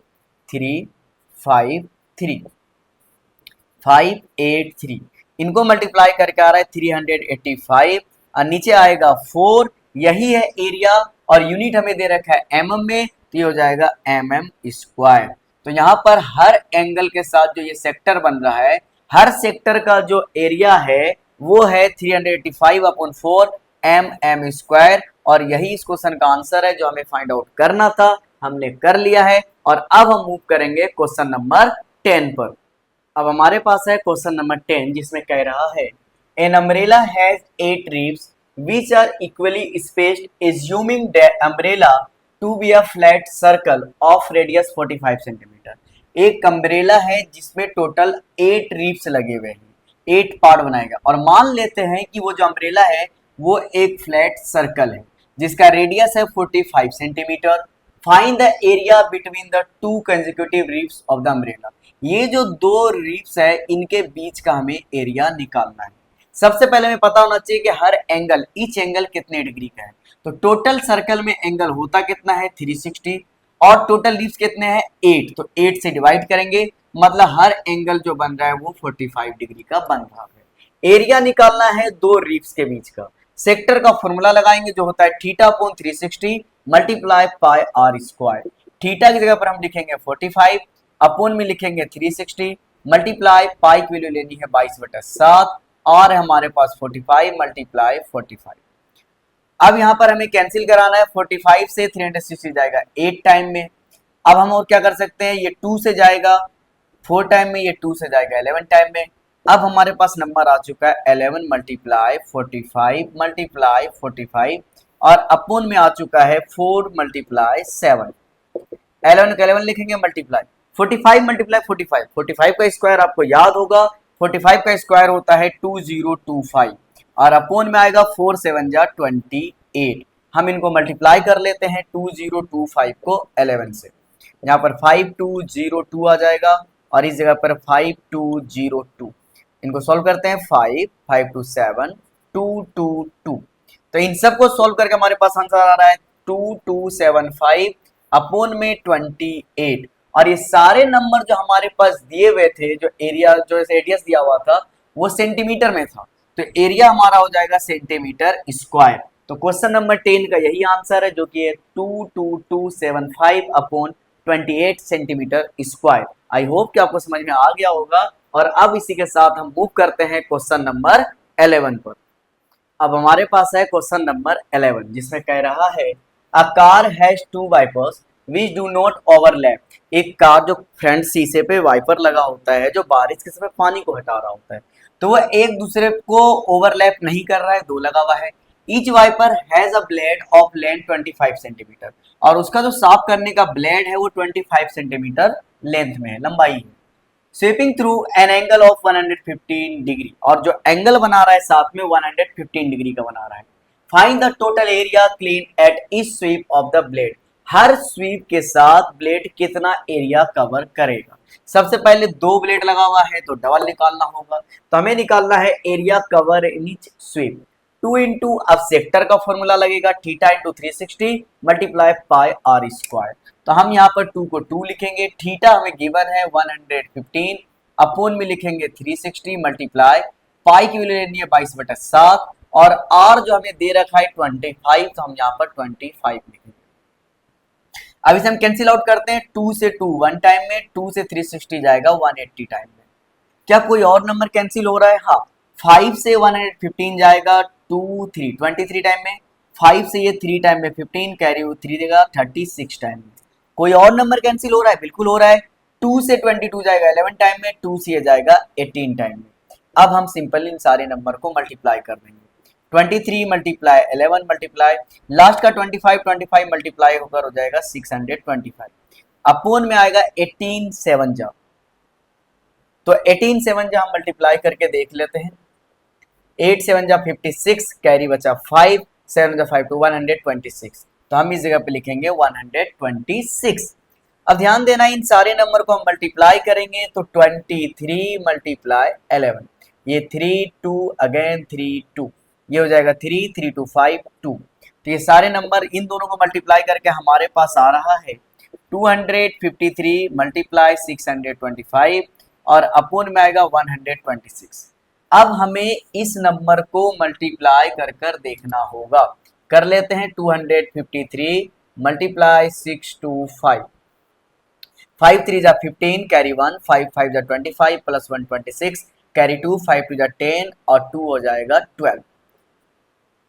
3 5 3 5 8 3। इनको मल्टीप्लाई करके आ रहा है 385 और नीचे आएगा 4। यही है एरिया और यूनिट हमें दे रखा है mm में, तो ये हो जाएगा mm स्क्वायर। तो यहाँ पर हर एंगल के साथ जो ये सेक्टर बन रहा है, हर सेक्टर का जो एरिया है वो है 385/4 mm स्क्वायर। और यही इस क्वेश्चन का आंसर है जो हमें फाइंड आउट करना था, हमने कर लिया है। और अब हम मूव करेंगे क्वेश्चन नंबर 10 पर। अब हमारे पास है क्वेश्चन नंबर 10 जिसमें कह रहा है an umbrella has 8 ribs which are equally spaced assuming the umbrella to be a flat circle of radius 45 centimetre. एक अम्ब्रेला है जिसमें टोटल 8 रिब्स लगे हुए हैं, 8 पार्ट बनाएगा और मान लेते हैं कि वो जो अम्ब्रेला है वो एक फ्लैट सर्कल है जिसका रेडियस है 45 centimetre. Find the area between the two consecutive ribs of the umbrella. ये जो दो रिब्स है इनके बीच का हमें एरिया निकालना है। सबसे पहले हमें पता होना चाहिए कि हर एंगल, ईच एंगल कितने डिग्री का है। तो टोटल सर्कल में एंगल होता कितना है 360 और टोटल रिब्स कितने हैं 8, तो 8 से डिवाइड करेंगे, मतलब हर एंगल जो बन रहा है वो 45 डिग्री का बन रहा है। एरिया निकालना है दो रिब्स के बीच का। सेक्टर का फॉर्मूला लगाएंगे जो होता है theta upon 360 multiply pi are square. Theta की जगह पर हम लिखेंगे 45, अपॉन में लिखेंगे 360 मल्टीप्लाई पाई की वैल्यू लेनी है 22/7 और हमारे पास 45 मल्टीप्लाई 45। अब यहाँ पर हमें कैंसिल कराना है, 45 से 360 जाएगा 8 टाइम में। अब हम और क्या कर सकते हैं, ये 2 से जाएगा 4 टाइम में, ये 2 से जाएगा 11 टाइम में। अब हमारे पास नंबर आ चुका है 11 मल्टीप्लाई 45 मल्टीप्लाई 45 और अपॉन में आ चुका है 4 मल्टीप्लाई 7। 11 का 11 लिखेंगे मल्टीप्लाई 45 मल्टीप्लाई 45, 45 का स्क्वायर आपको याद होगा, 45 का स्क्वायर होता है 2025 और अपॉन में आएगा 4 7 जा 28। हम इनको मल्टीप्लाई कर लेते हैं 2025 को 11 से, यहाँ पर 5202 आ जाएगा और इस जगह पर 5202। इनको सॉल्व करते हैं 5 5 2 7 2 2 2। तो इन सबको सॉल्व करके हमारे पास आंसर आ रहा है 2275 अपॉन में 28। और ये सारे नंबर जो हमारे पास दिए हुए थे, जो एरिया जो रेडियस दिया हुआ था वो सेंटीमीटर में था, तो एरिया हमारा हो जाएगा सेंटीमीटर स्क्वायर। तो क्वेश्चन नंबर 10 का यही आंसर है जो कि है 22275 upon 28 centimetre square. I hope कि आपको समझ में आ गया होगा। और अब इसी के साथ हम मूव करते हैं क्वेश्चन नंबर 11 पर। अब हमारे पास है क्वेश्चन नंबर 11 जिसमें कह रहा है a car has two wipers which do not overlap. एक कार जो फ्रंट शीशे पे वाइपर लगा होता है जो बारिश के समय पानी को हटा रहा होता है, तो वह एक दूसरे को ओवरलैप नहीं कर रहा है, दो लगा हुआ है। Each wiper has a blade of length 25 centimetre, और उसका जो साफ करने का ब्लेड है वो 25 सेंटीमीटर लेंथ में है, लंबाई है। Sweeping through an angle of 115 degree, और जो एंगल बना रहा है साथ में 115 डिग्री का बना रहा है। Find the total area clean at each sweep of the blade, हर स्वीप के साथ ब्लेड कितना एरिया कवर करेगा। सबसे पहले दो ब्लेड लगा हुआ है तो डबल निकालना होगा, तो हमें निकालना है area cover in each sweep. 2 into, अब सेक्टर का फॉर्मूला लगेगा, theta into 360 multiply pi are square. तो हम यहाँ पर 2 को 2 लिखेंगे, थीटा हमें गिवन है 115, अपोन में लिखेंगे 360 मल्टीप्लाई पाई की वैल्यू लेनी है 22/7, और आर जो हमें दे रखा है 25, तो हम यहाँ पर 25 लिखेंगे। अब इसे हम कैंसिल आउट करते हैं, 2 से 2 1 टाइम में, 2 से 360 जाएगा 180 टाइम में। क्या कोई और नंबर कैंसिल हो रहा है? हाँ, 5 से 115 जाएगा 2 3 23 टाइम में, 5 से ये 3 टाइम में 15 कैरी 3 देगा 36 टाइम में। कोई और नंबर कैंसिल हो रहा है? बिल्कुल हो रहा है। 2 से 22 जाएगा 11 टाइम में, 2 से ये जाएगा 18 टाइम में। अब हम सिंपल इन सारे नंबर को मल्टीप्लाई कर देंगे, 23 मल्टीप्लाई 11 मल्टीप्लाई लास्ट का 25 मल्टीप्लाई होकर हो जाएगा 625, अपोन में आएगा 18 7 जा, तो 18 7 जा हम मल्टीप्लाई करके देख लेते हैं। 8 7 जा 56, कैरी बचा 5, 7 जा 5 to 126, तो हम इस जगह पे लिखेंगे 126। अब ध्यान देना, इन सारे नंबर को हम मल्टीप्लाई करेंगे तो 23 मल्टीप्लाई 11, ये 3 2 अगेन 3 2, ये हो जाएगा 3 3 2 5 2, तो ये सारे नंबर इन दोनों को मल्टीप्लाई करके हमारे पास आ रहा है 253 मल्टीप्लाई 625, और अपोन में आएगा 126। अब हमें इस नंबर को मल्टीप्लाई कर कर देखना होगा, कर लेते हैं। 253 मल्टीप्लाई 625, 5 3 जा 15 कैरी 1, 5 5 जा 25 प्लस 126 कैरी 2, 5 2 जा 10 और 2 हो जाएगा 12,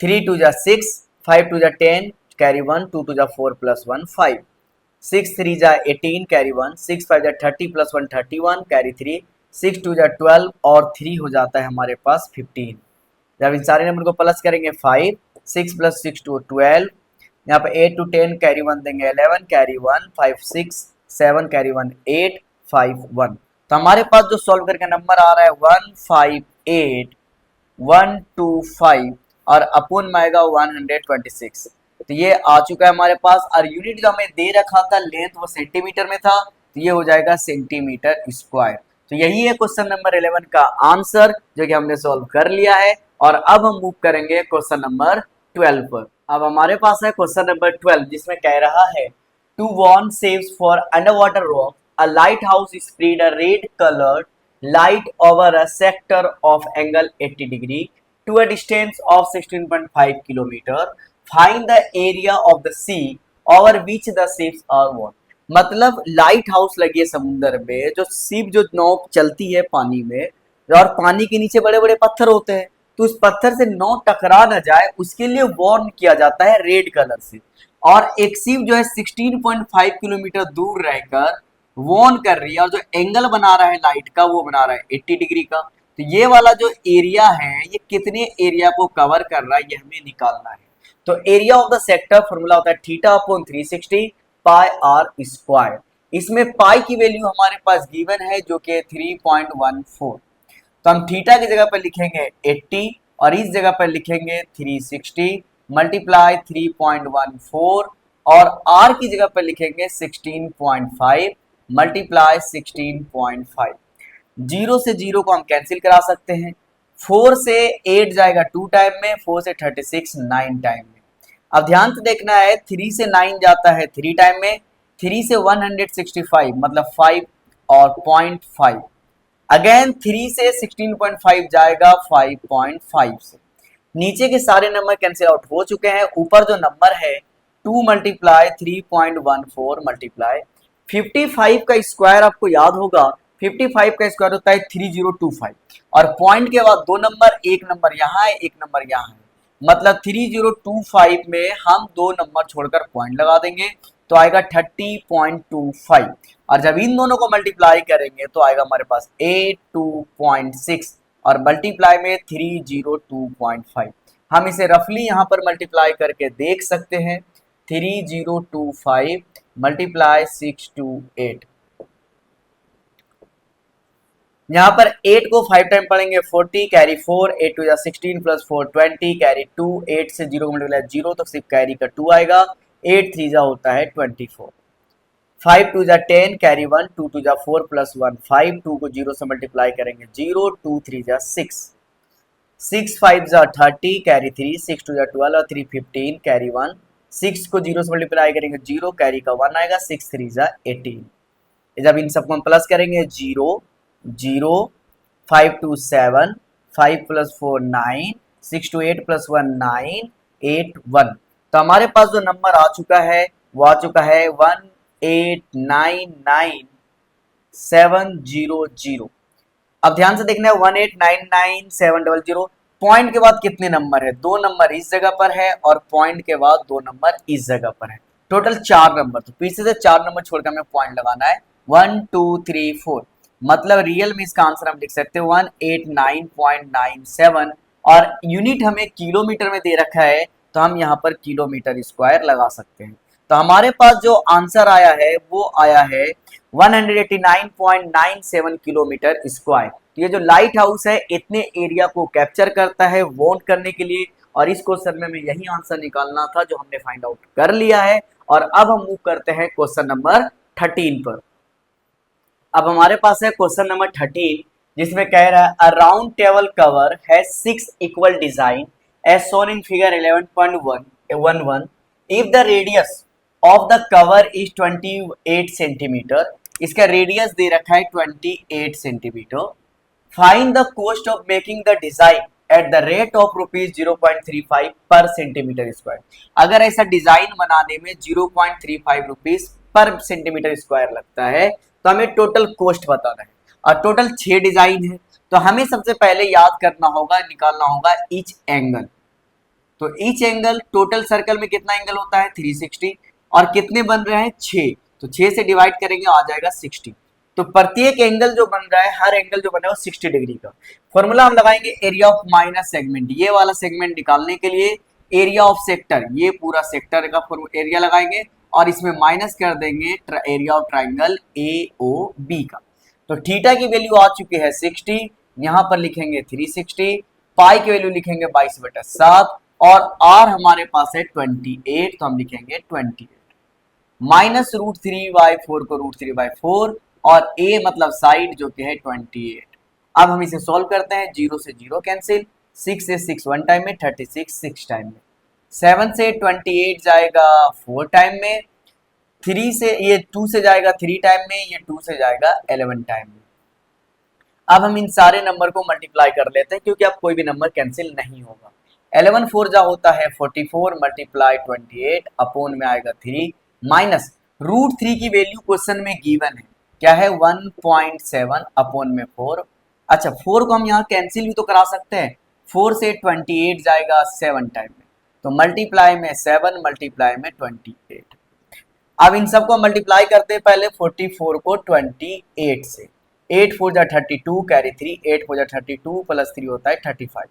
3 2 जा 6, 5 2 जा 10 कैरी 1, 2 2 जा 4 प्लस 1 5, 6 3 जा 18 कैरी 1, 6 5 जा 30 प्लस 1 31 कैरी 3, 6 2 जा 12 और 3 हो जाता है हमारे पास 15। जब इन सारे नंबर को प्लस करेंगे 5 6 प्लस 6 2 12, यहाँ पे 8 to 10 कैरी 1 देंगे 11 कैरी 1 5 6 7 कैरी 1 8 5 1, तो हमारे पास जो सॉल्व करके नंबर आ रहा है 158 125 और अपोन में आएगा 126, तो ये आ चुका है हमारे पास। और यूनिट जो हमें दे रखा था लेंथ वो सेंटीमीटर में था, तो ये हो जाएगा सेंटीमीटर स्क्वायर। तो यही है क्वेश्चन नंबर 11 का आंसर जो कि हमने सॉल्व कर लिया है। और अब हम मूव करेंगे क्वेश्चन नंबर 12 पर। अब हमारे पास है क्वेश्चन नंबर 12 जिसमें कह रहा है टू वॉर्न सेव्स for under water rock a lighthouse spread a red coloured light over a sector of angle 80 degree to a distance of 16.5 kilometer. Find the area of the sea over which the ships are won. मतलब लाइट हाउस लगी है समुद्र में, जो शिप जो नाव चलती है पानी में, और पानी के नीचे बड़े बड़े पत्थर होते हैं, तो उस पत्थर से नाव टकरा न जाए उसके लिए वार्न किया जाता है रेड कलर से। और एक शिप जो है 16.5 किलोमीटर दूर रहकर वॉर्न कर रही है, और जो एंगल बना रहा है लाइट का वो बना रहा है 80 डिग्री का। तो ये वाला जो एरिया है ये कितने एरिया को कवर कर रहा है ये हमें निकालना है। तो area of the sector formula होता है theta upon 360 pi are square. इसमें पाई की वैल्यू हमारे पास गिवन है जो कि 3.14, तो हम थीटा की जगह पर लिखेंगे 80 और इस जगह पर लिखेंगे 360 मल्टीप्लाई 3.14 और आर की जगह पर लिखेंगे 16.5 मल्टीप्लाई 16.5। जीरो से जीरो को हम कैंसिल करा सकते हैं। 4 से 8 जाएगा 2 टाइम में, 4 से 36 9 टाइम में। अब ध्यान से देखना है 3 से 9 जाता है 3 टाइम में, 3 से 165 मतलब 5 और 0.5, अगेन 3 से 16.5 जाएगा 5.5 से। नीचे के सारे नंबर कैंसिल आउट हो चुके हैं। ऊपर जो नंबर है 2 मल्टीप्लाई 3.14 मल्टीप्लाई 55 का स्क्वायर आपको याद होगा, 55 का स्क्वायर होता है 3025 और पॉइंट के बाद दो नंबर, एक नंबर यहाँ है एक नंबर यहाँ है, मतलब 3025 में हम दो नंबर छोड़कर पॉइंट लगा देंगे तो आएगा 30.25 और जब इन दोनों को मल्टीप्लाई करेंगे तो आएगा हमारे पास 82.6 और मल्टीप्लाई में 302.5। हम इसे रफली यहाँ पर मल्टीप्लाई करके देख सकते हैं। 3025 मल्टीप्लाई 628, यहाँ पर 8 को 5 टाइम पढ़ेंगे 40 कैरी 4, 8 टू जा 16 प्लस 4 20 कैरी 2, 8 से 0 को मल्टीप्लाई 0 तो सिर्फ कैरी का 2 आएगा। 8 3 जा होता है 24, 5 टू जा 10 कैरी 1, 2 टू जा 4 प्लस 1 5, 2 को 0 से मल्टीप्लाई करेंगे 0, 2 3 जा 6, 6 5 जा 30 कैरी 3, 6 टू जा 12 और 3 15 कैरी 1, 6 को 0 से मल्टीप्लाई करेंगे 0 कैरी का 1 आएगा। 6 3 जा 18, जब इन सबको हम प्लस करेंगे 0 0, 5 टू 7, 5 प्लस 4 9, 6 टू 8 प्लस 1 9, 8 1। तो हमारे पास जो नंबर आ चुका है वो आ चुका है 1899700। अब ध्यान से देखना है 1899700, पॉइंट के बाद कितने नंबर है, 2 नंबर इस जगह पर है और पॉइंट के बाद 2 नंबर इस जगह पर है, टोटल 4 नंबर। तो पीछे से 4 नंबर छोड़कर हमें पॉइंट लगाना है 1 2 3 4, मतलब रियल में इसका आंसर हम लिख सकते हैं 189.97 और यूनिट हमें किलोमीटर में दे रखा है तो हम यहाँ पर किलोमीटर स्क्वायर लगा सकते हैं। तो हमारे पास जो आंसर आया है वो आया है 189.97 किलोमीटर स्क्वायर। तो ये जो लाइट हाउस है इतने एरिया को कैप्चर करता है वॉन्ट करने के लिए, और इस क्वेश्चन में हमें यही आंसर निकालना था जो हमने फाइंड आउट कर लिया है। और अब हम मूव करते हैं क्वेश्चन नंबर 13 पर। अब हमारे पास है क्वेश्चन नंबर 13 जिसमें कह रहा है a round table cover has 6 equal design as shown in figure 11.11 if the radius of the cover is 28 centimetre. इसका रेडियस दे रखा है 28 centimetre. Find the cost of making the design at the rate of ₹0.35 per centimetre square. अगर ऐसा डिजाइन बनाने में 0.35 रुपीज पर सेंटीमीटर स्क्वायर लगता है तो हमें टोटल कॉस्ट बताना है, और टोटल 6 डिजाइन है। तो हमें सबसे पहले याद करना होगा, निकालना होगा ईच एंगल। तो ईच एंगल, टोटल सर्कल में कितना एंगल होता है 360, और कितने बन रहे हैं 6, तो 6 से डिवाइड करेंगे आ जाएगा 60। तो प्रत्येक एंगल जो बन रहा है, हर एंगल जो बना है वो 60 डिग्री का। फॉर्मूला हम लगाएंगे एरिया ऑफ माइनस सेगमेंट, ये वाला सेगमेंट निकालने के लिए एरिया ऑफ सेक्टर, ये पूरा सेक्टर का एरिया लगाएंगे और इसमें माइनस कर देंगे एरिया ऑफ ट्राइंगल AOB का। तो थीटा की वैल्यू आ चुकी है 60, यहाँ पर लिखेंगे 360, पाई की वैल्यू लिखेंगे 22/7 और आर हमारे पास है 28, तो हम लिखेंगे 28 माइनस √3/4 को √3/4 और a मतलब साइड जो कि है 28। अब हम इसे सॉल्व करते हैं, 0 से 0 कैंसिल, 6 से 6 1 टाइम में, 36 6 टाइम में, 7 से 28 जाएगा 4 टाइम में, 3 से ये 2 से जाएगा 3 टाइम में, ये 2 से जाएगा 11 टाइम में। अब हम इन सारे नंबर को मल्टीप्लाई कर लेते हैं क्योंकि अब कोई भी नंबर कैंसिल नहीं होगा। 11 4 जा होता है 44 मल्टीप्लाई 28 अपोन में आएगा 3 माइनस √3 की वैल्यू क्वेश्चन में गिवन है क्या है 1.7 अपोन में 4। अच्छा 4 को हम यहाँ कैंसिल भी तो करा सकते हैं, 4 से 28 जाएगा 7 टाइम में, तो मल्टीप्लाई में 7 मल्टीप्लाई में 28। अब इन सबको मल्टीप्लाई करते हैं पहले 44 को 28 से, 8 4 जा 32 कैरी 3, 8 4 जा 32 प्लस 3 होता है 35,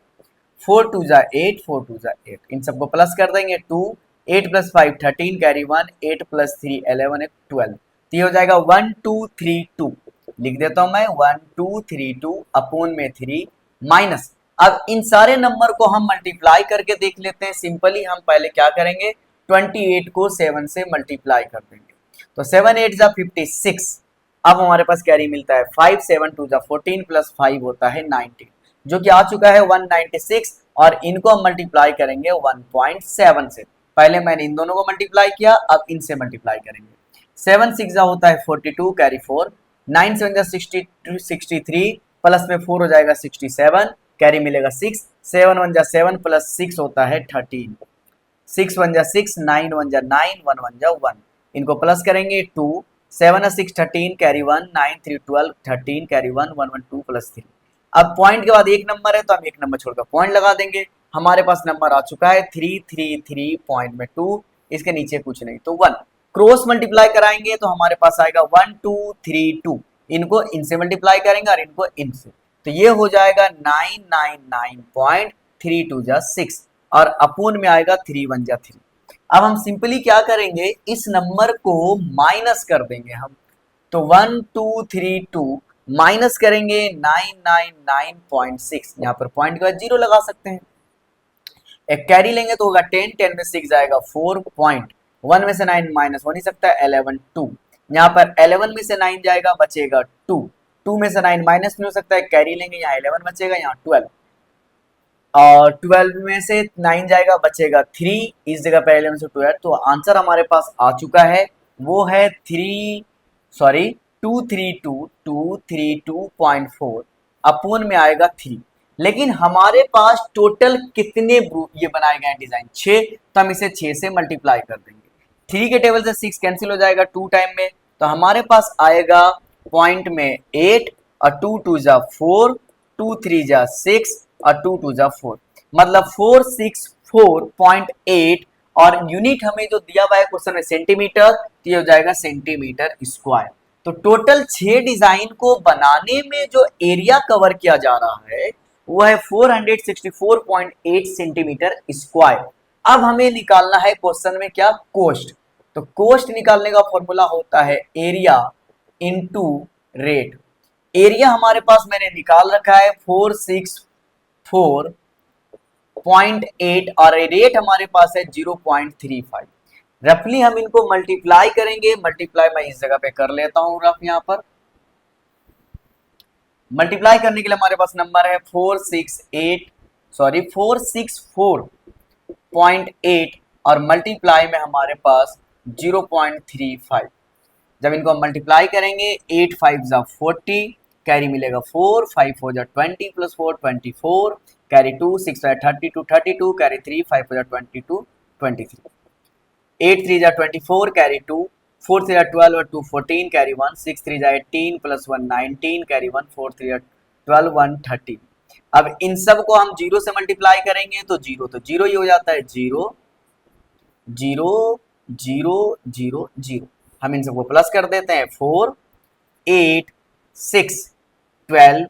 4 2 जा 8 4 2 जा 8, इन सबको प्लस कर देंगे 2, 8 प्लस 5 13 कैरी 1, 8 प्लस 3 11 12, तो ये हो जाएगा 1232, लिख देता हूं मैं 1232 अपोन में 3 माइनस। अब इन सारे नंबर को हम मल्टीप्लाई करके देख लेते हैं सिंपली। हम पहले क्या करेंगे 28 को 7 से मल्टीप्लाई कर देंगे, तो 7 8 जा 56, अब हमारे पास कैरी मिलता है 5 7 2 जा 14 प्लस 5 होता है 19, जो कि आ चुका है 196, और इनको हम मल्टीप्लाई करेंगे 1.7 से। पहले मैंने इन दोनों को मल्टीप्लाई किया, अब इनसे मल्टीप्लाई करेंगे। 7 6 जा होता है 42 कैरी 4, 9 7 जा 63 प्लस में 4 हो जाएगा 67 कैरी मिलेगा 6, 7 1 जा 7 प्लस 6 होता है 13, 6 1 जा 6, 9 1 जा 9, 1 1 जा 1, इनको प्लस करेंगे 2, 7 6 13 कैरी 1, 9 3 12 13 कैरी 1 1 1 2 प्लस 3। अब पॉइंट के बाद एक नंबर है तो हम एक नंबर छोड़कर पॉइंट लगा देंगे। हमारे पास नंबर आ चुका है 333 पॉइंट में 2, इसके नीचे कुछ नहीं तो 1। क्रॉस मल्टीप्लाई कराएंगे तो हमारे पास आएगा 1 2 3 2, इनको इनसे मल्टीप्लाई करेंगे और इनको इनसे, तो ये हो जाएगा 999.32 जा 6, और अपोन में आएगा 3 1 जा 3। अब हम सिंपली क्या करेंगे, इस नंबर को माइनस कर देंगे हम, तो 1 2 3 2 माइनस करेंगे 999.6, यहाँ पर पॉइंट के बाद जीरो लगा सकते हैं। एक कैरी लेंगे तो होगा 10, 10 में 6 जाएगा 4 पॉइंट, 1 में से 9 माइनस हो नहीं सकता, 11 2, यहाँ पर 11 में से 9 जाएगा बचेगा 2, 2 में से 9 माइनस नहीं हो सकता है, कैरी लेंगे यहाँ 11 बचेगा, यहाँ 12, और 12 में से 9 जाएगा बचेगा 3, इस जगह पर 11 से 12, तो आंसर हमारे पास आ चुका है, वो है 232.4 अपोन में आएगा 3। लेकिन हमारे पास टोटल कितने ये बनाए गए हैं डिजाइन, 6, तो हम इसे 6 से मल्टीप्लाई कर देंगे। 3 के टेबल से 6 कैंसिल हो जाएगा 2 टाइम में, तो हमारे पास आएगा पॉइंट में 8 और 2 2 जा 4, 2 3 जा 6 और 2 2 जा 4, मतलब 464.8, और यूनिट हमें जो दिया हुआ है क्वेश्चन में सेंटीमीटर, तो ये हो जाएगा सेंटीमीटर स्क्वायर। तो टोटल 6 डिजाइन को बनाने में जो एरिया कवर किया जा रहा है वो है 464.8 सेंटीमीटर स्क्वायर। अब हमें निकालना है क्वेश्चन में क्या, कोस्ट। तो कोस्ट निकालने का फॉर्मूला होता है एरिया इनटू रेट। एरिया हमारे पास मैंने निकाल रखा है 464.8 और रेट हमारे पास है 0.35। रफली हम इनको मल्टीप्लाई करेंगे, मल्टीप्लाई मैं इस जगह पे कर लेता हूं रफ, यहां पर मल्टीप्लाई करने के लिए हमारे पास नंबर है 464.8 और मल्टीप्लाई में हमारे पास 0.35। जब इनको हम मल्टीप्लाई करेंगे 8 5 जा 40, कैरी मिलेगा 4, 5 4 जा 20 प्लस 4 24, कैरी 2 6 जा 32 32, कैरी 3 5 4 जा 22 23, 8 3 जा 24, कैरी 2, 4 3 जा 12 और 2 14, कैरी 1, 6 3 जा 18 प्लस 1 19, कैरी 1, 4 3 जा 12 1 13। अब इन सब को हम जीरो से मल्टीप्लाई करेंगे तो जीरो ही हो जाता है, 0 0 0 0 0। हम इन सबको प्लस कर देते हैं, 4 8 6 12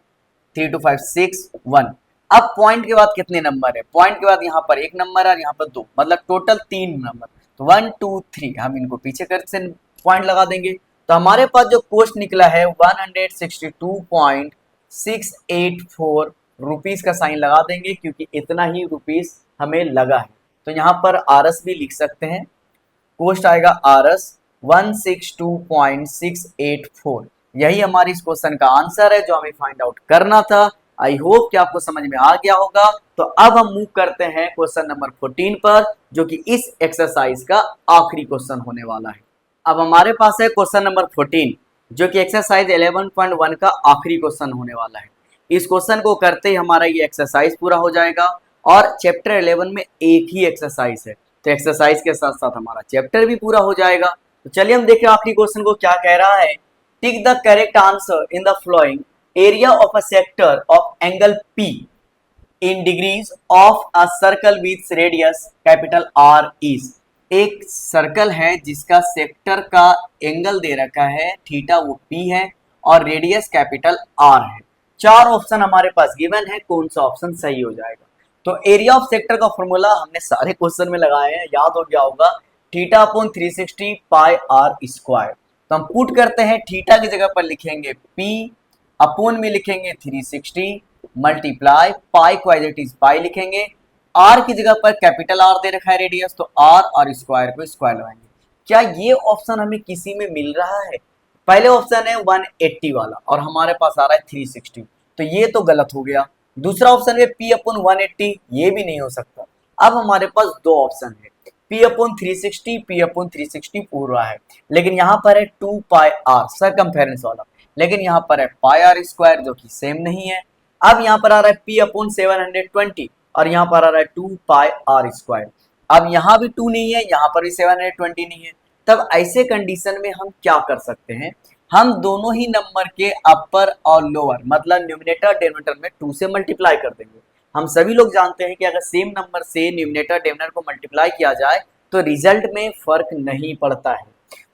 3 2 5 6 1। अब पॉइंट के बाद कितने नंबर है, पॉइंट के बाद यहाँ पर एक नंबर है, यहाँ पर 2, मतलब टोटल 3 नंबर, तो 1 2 3 हम इनको पीछे कर से पॉइंट लगा देंगे। तो हमारे पास जो कोस्ट निकला है 162.684 रुपीज का साइन लगा देंगे, क्योंकि इतना ही रुपीज हमें लगा है। तो यहाँ पर आरएस भी लिख सकते हैं, कोस्ट आएगा आरएस 162.684। यही हमारी इस क्वेश्चन का आंसर है जो हमें फाइंड आउट करना था। आई होप कि आपको समझ में आ गया होगा। तो अब हम मूव करते हैं क्वेश्चन नंबर 14 पर, जो कि इस एक्सरसाइज का आखिरी क्वेश्चन होने वाला है। अब हमारे पास है क्वेश्चन नंबर 14, जो कि एक्सरसाइज 11.1 का आखिरी क्वेश्चन होने वाला है। इस क्वेश्चन को करते ही हमारा ये एक्सरसाइज पूरा हो जाएगा, और चैप्टर 11 में एक ही एक्सरसाइज है, तो एक्सरसाइज के साथ साथ हमारा चैप्टर भी पूरा हो जाएगा। तो चलिए हम देखें आखिरी क्वेश्चन को क्या कह रहा है। Tick the correct answer in the flowing area of a sector of angle P in degrees of a circle with radius capital R is। एक सर्कल है जिसका सेक्टर का एंगल दे रखा है थीटा, वो P है, और रेडियस कैपिटल R है। 4 ऑप्शन हमारे पास गिवन है, कौन सा ऑप्शन सही हो जाएगा। तो एरिया ऑफ सेक्टर का फॉर्मूला हमने सारे क्वेश्चन में लगाए हैं, याद हो गया होगा, theta upon 360 pi are square. तो हम पुट करते हैं, थीटा की जगह पर लिखेंगे P, अपॉन में लिखेंगे 360, मल्टीप्लाई पाई को एज इट इज पाई लिखेंगे, आर की जगह पर कैपिटल आर दे रखा है रेडियस, तो आर और स्क्वायर को स्क्वायर लगाएंगे। क्या ये ऑप्शन हमें किसी में मिल रहा है? पहले ऑप्शन है 180 वाला और हमारे पास आ रहा है 360, तो ये तो गलत हो गया। दूसरा ऑप्शन है P अपॉन 180, ये भी नहीं हो सकता। अब हमारे पास 2 ऑप्शन है, P अपॉन 360, P अपॉन 360 पूरा है, लेकिन यहाँ पर है 2 पाई आर सरकमफेरेंस वाला, लेकिन यहाँ पर है पाई आर स्क्वायर जो कि सेम नहीं है। अब यहाँ पर आ रहा है P अपॉन 720 और यहाँ पर आ रहा है 2 पाई आर स्क्वायर। अब यहाँ भी 2 नहीं है, यहाँ पर भी 720 नहीं है। तब ऐसे कंडीशन में हम क्या कर सकते हैं, हम दोनों ही नंबर के अपर और लोअर मतलब न्यूमिनेटर डिनोमिनेटर में 2 से मल्टीप्लाई कर देंगे। हम सभी लोग जानते हैं कि अगर सेम नंबर से न्यूमिनेटर डिनोमिनेटर को मल्टीप्लाई किया जाए तो रिजल्ट में फर्क नहीं पड़ता है।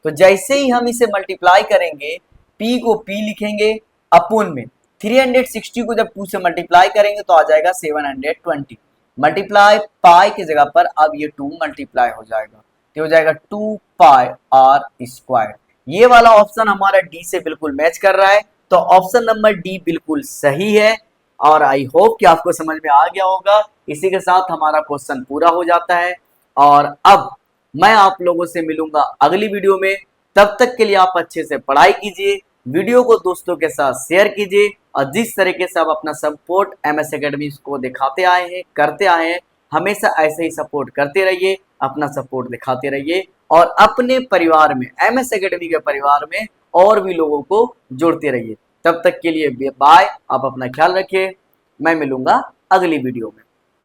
तो जैसे ही हम इसे मल्टीप्लाई करेंगे, P को P लिखेंगे, अपॉन में 360 को जब 2 से मल्टीप्लाई करेंगे तो आ जाएगा 720, मल्टीप्लाई पाई की जगह पर अब ये 2 मल्टीप्लाई हो जाएगा, तो हो जाएगा 2 पाई आर स्क्वायर। ये वाला ऑप्शन हमारा डी से बिल्कुल मैच कर रहा है, तो ऑप्शन नंबर डी बिल्कुल सही है। और आई होप कि आपको समझ में आ गया होगा। इसी के साथ हमारा क्वेश्चन पूरा हो जाता है और अब मैं आप लोगों से मिलूंगा अगली वीडियो में। तब तक के लिए आप अच्छे से पढ़ाई कीजिए, वीडियो को दोस्तों के साथ शेयर कीजिए और जिस तरीके से आप अपना सपोर्ट एमएस एकेडमी को दिखाते आए हैं, करते आए हैं, हमेशा ऐसे ही सपोर्ट करते रहिए, अपना सपोर्ट दिखाते रहिए और अपने परिवार में, एमएस एकेडमी के परिवार में और भी लोगों को जोड़ते रहिए। तब तक के लिए बाय, आप अपना ख्याल रखिए, मैं मिलूंगा अगली वीडियो में।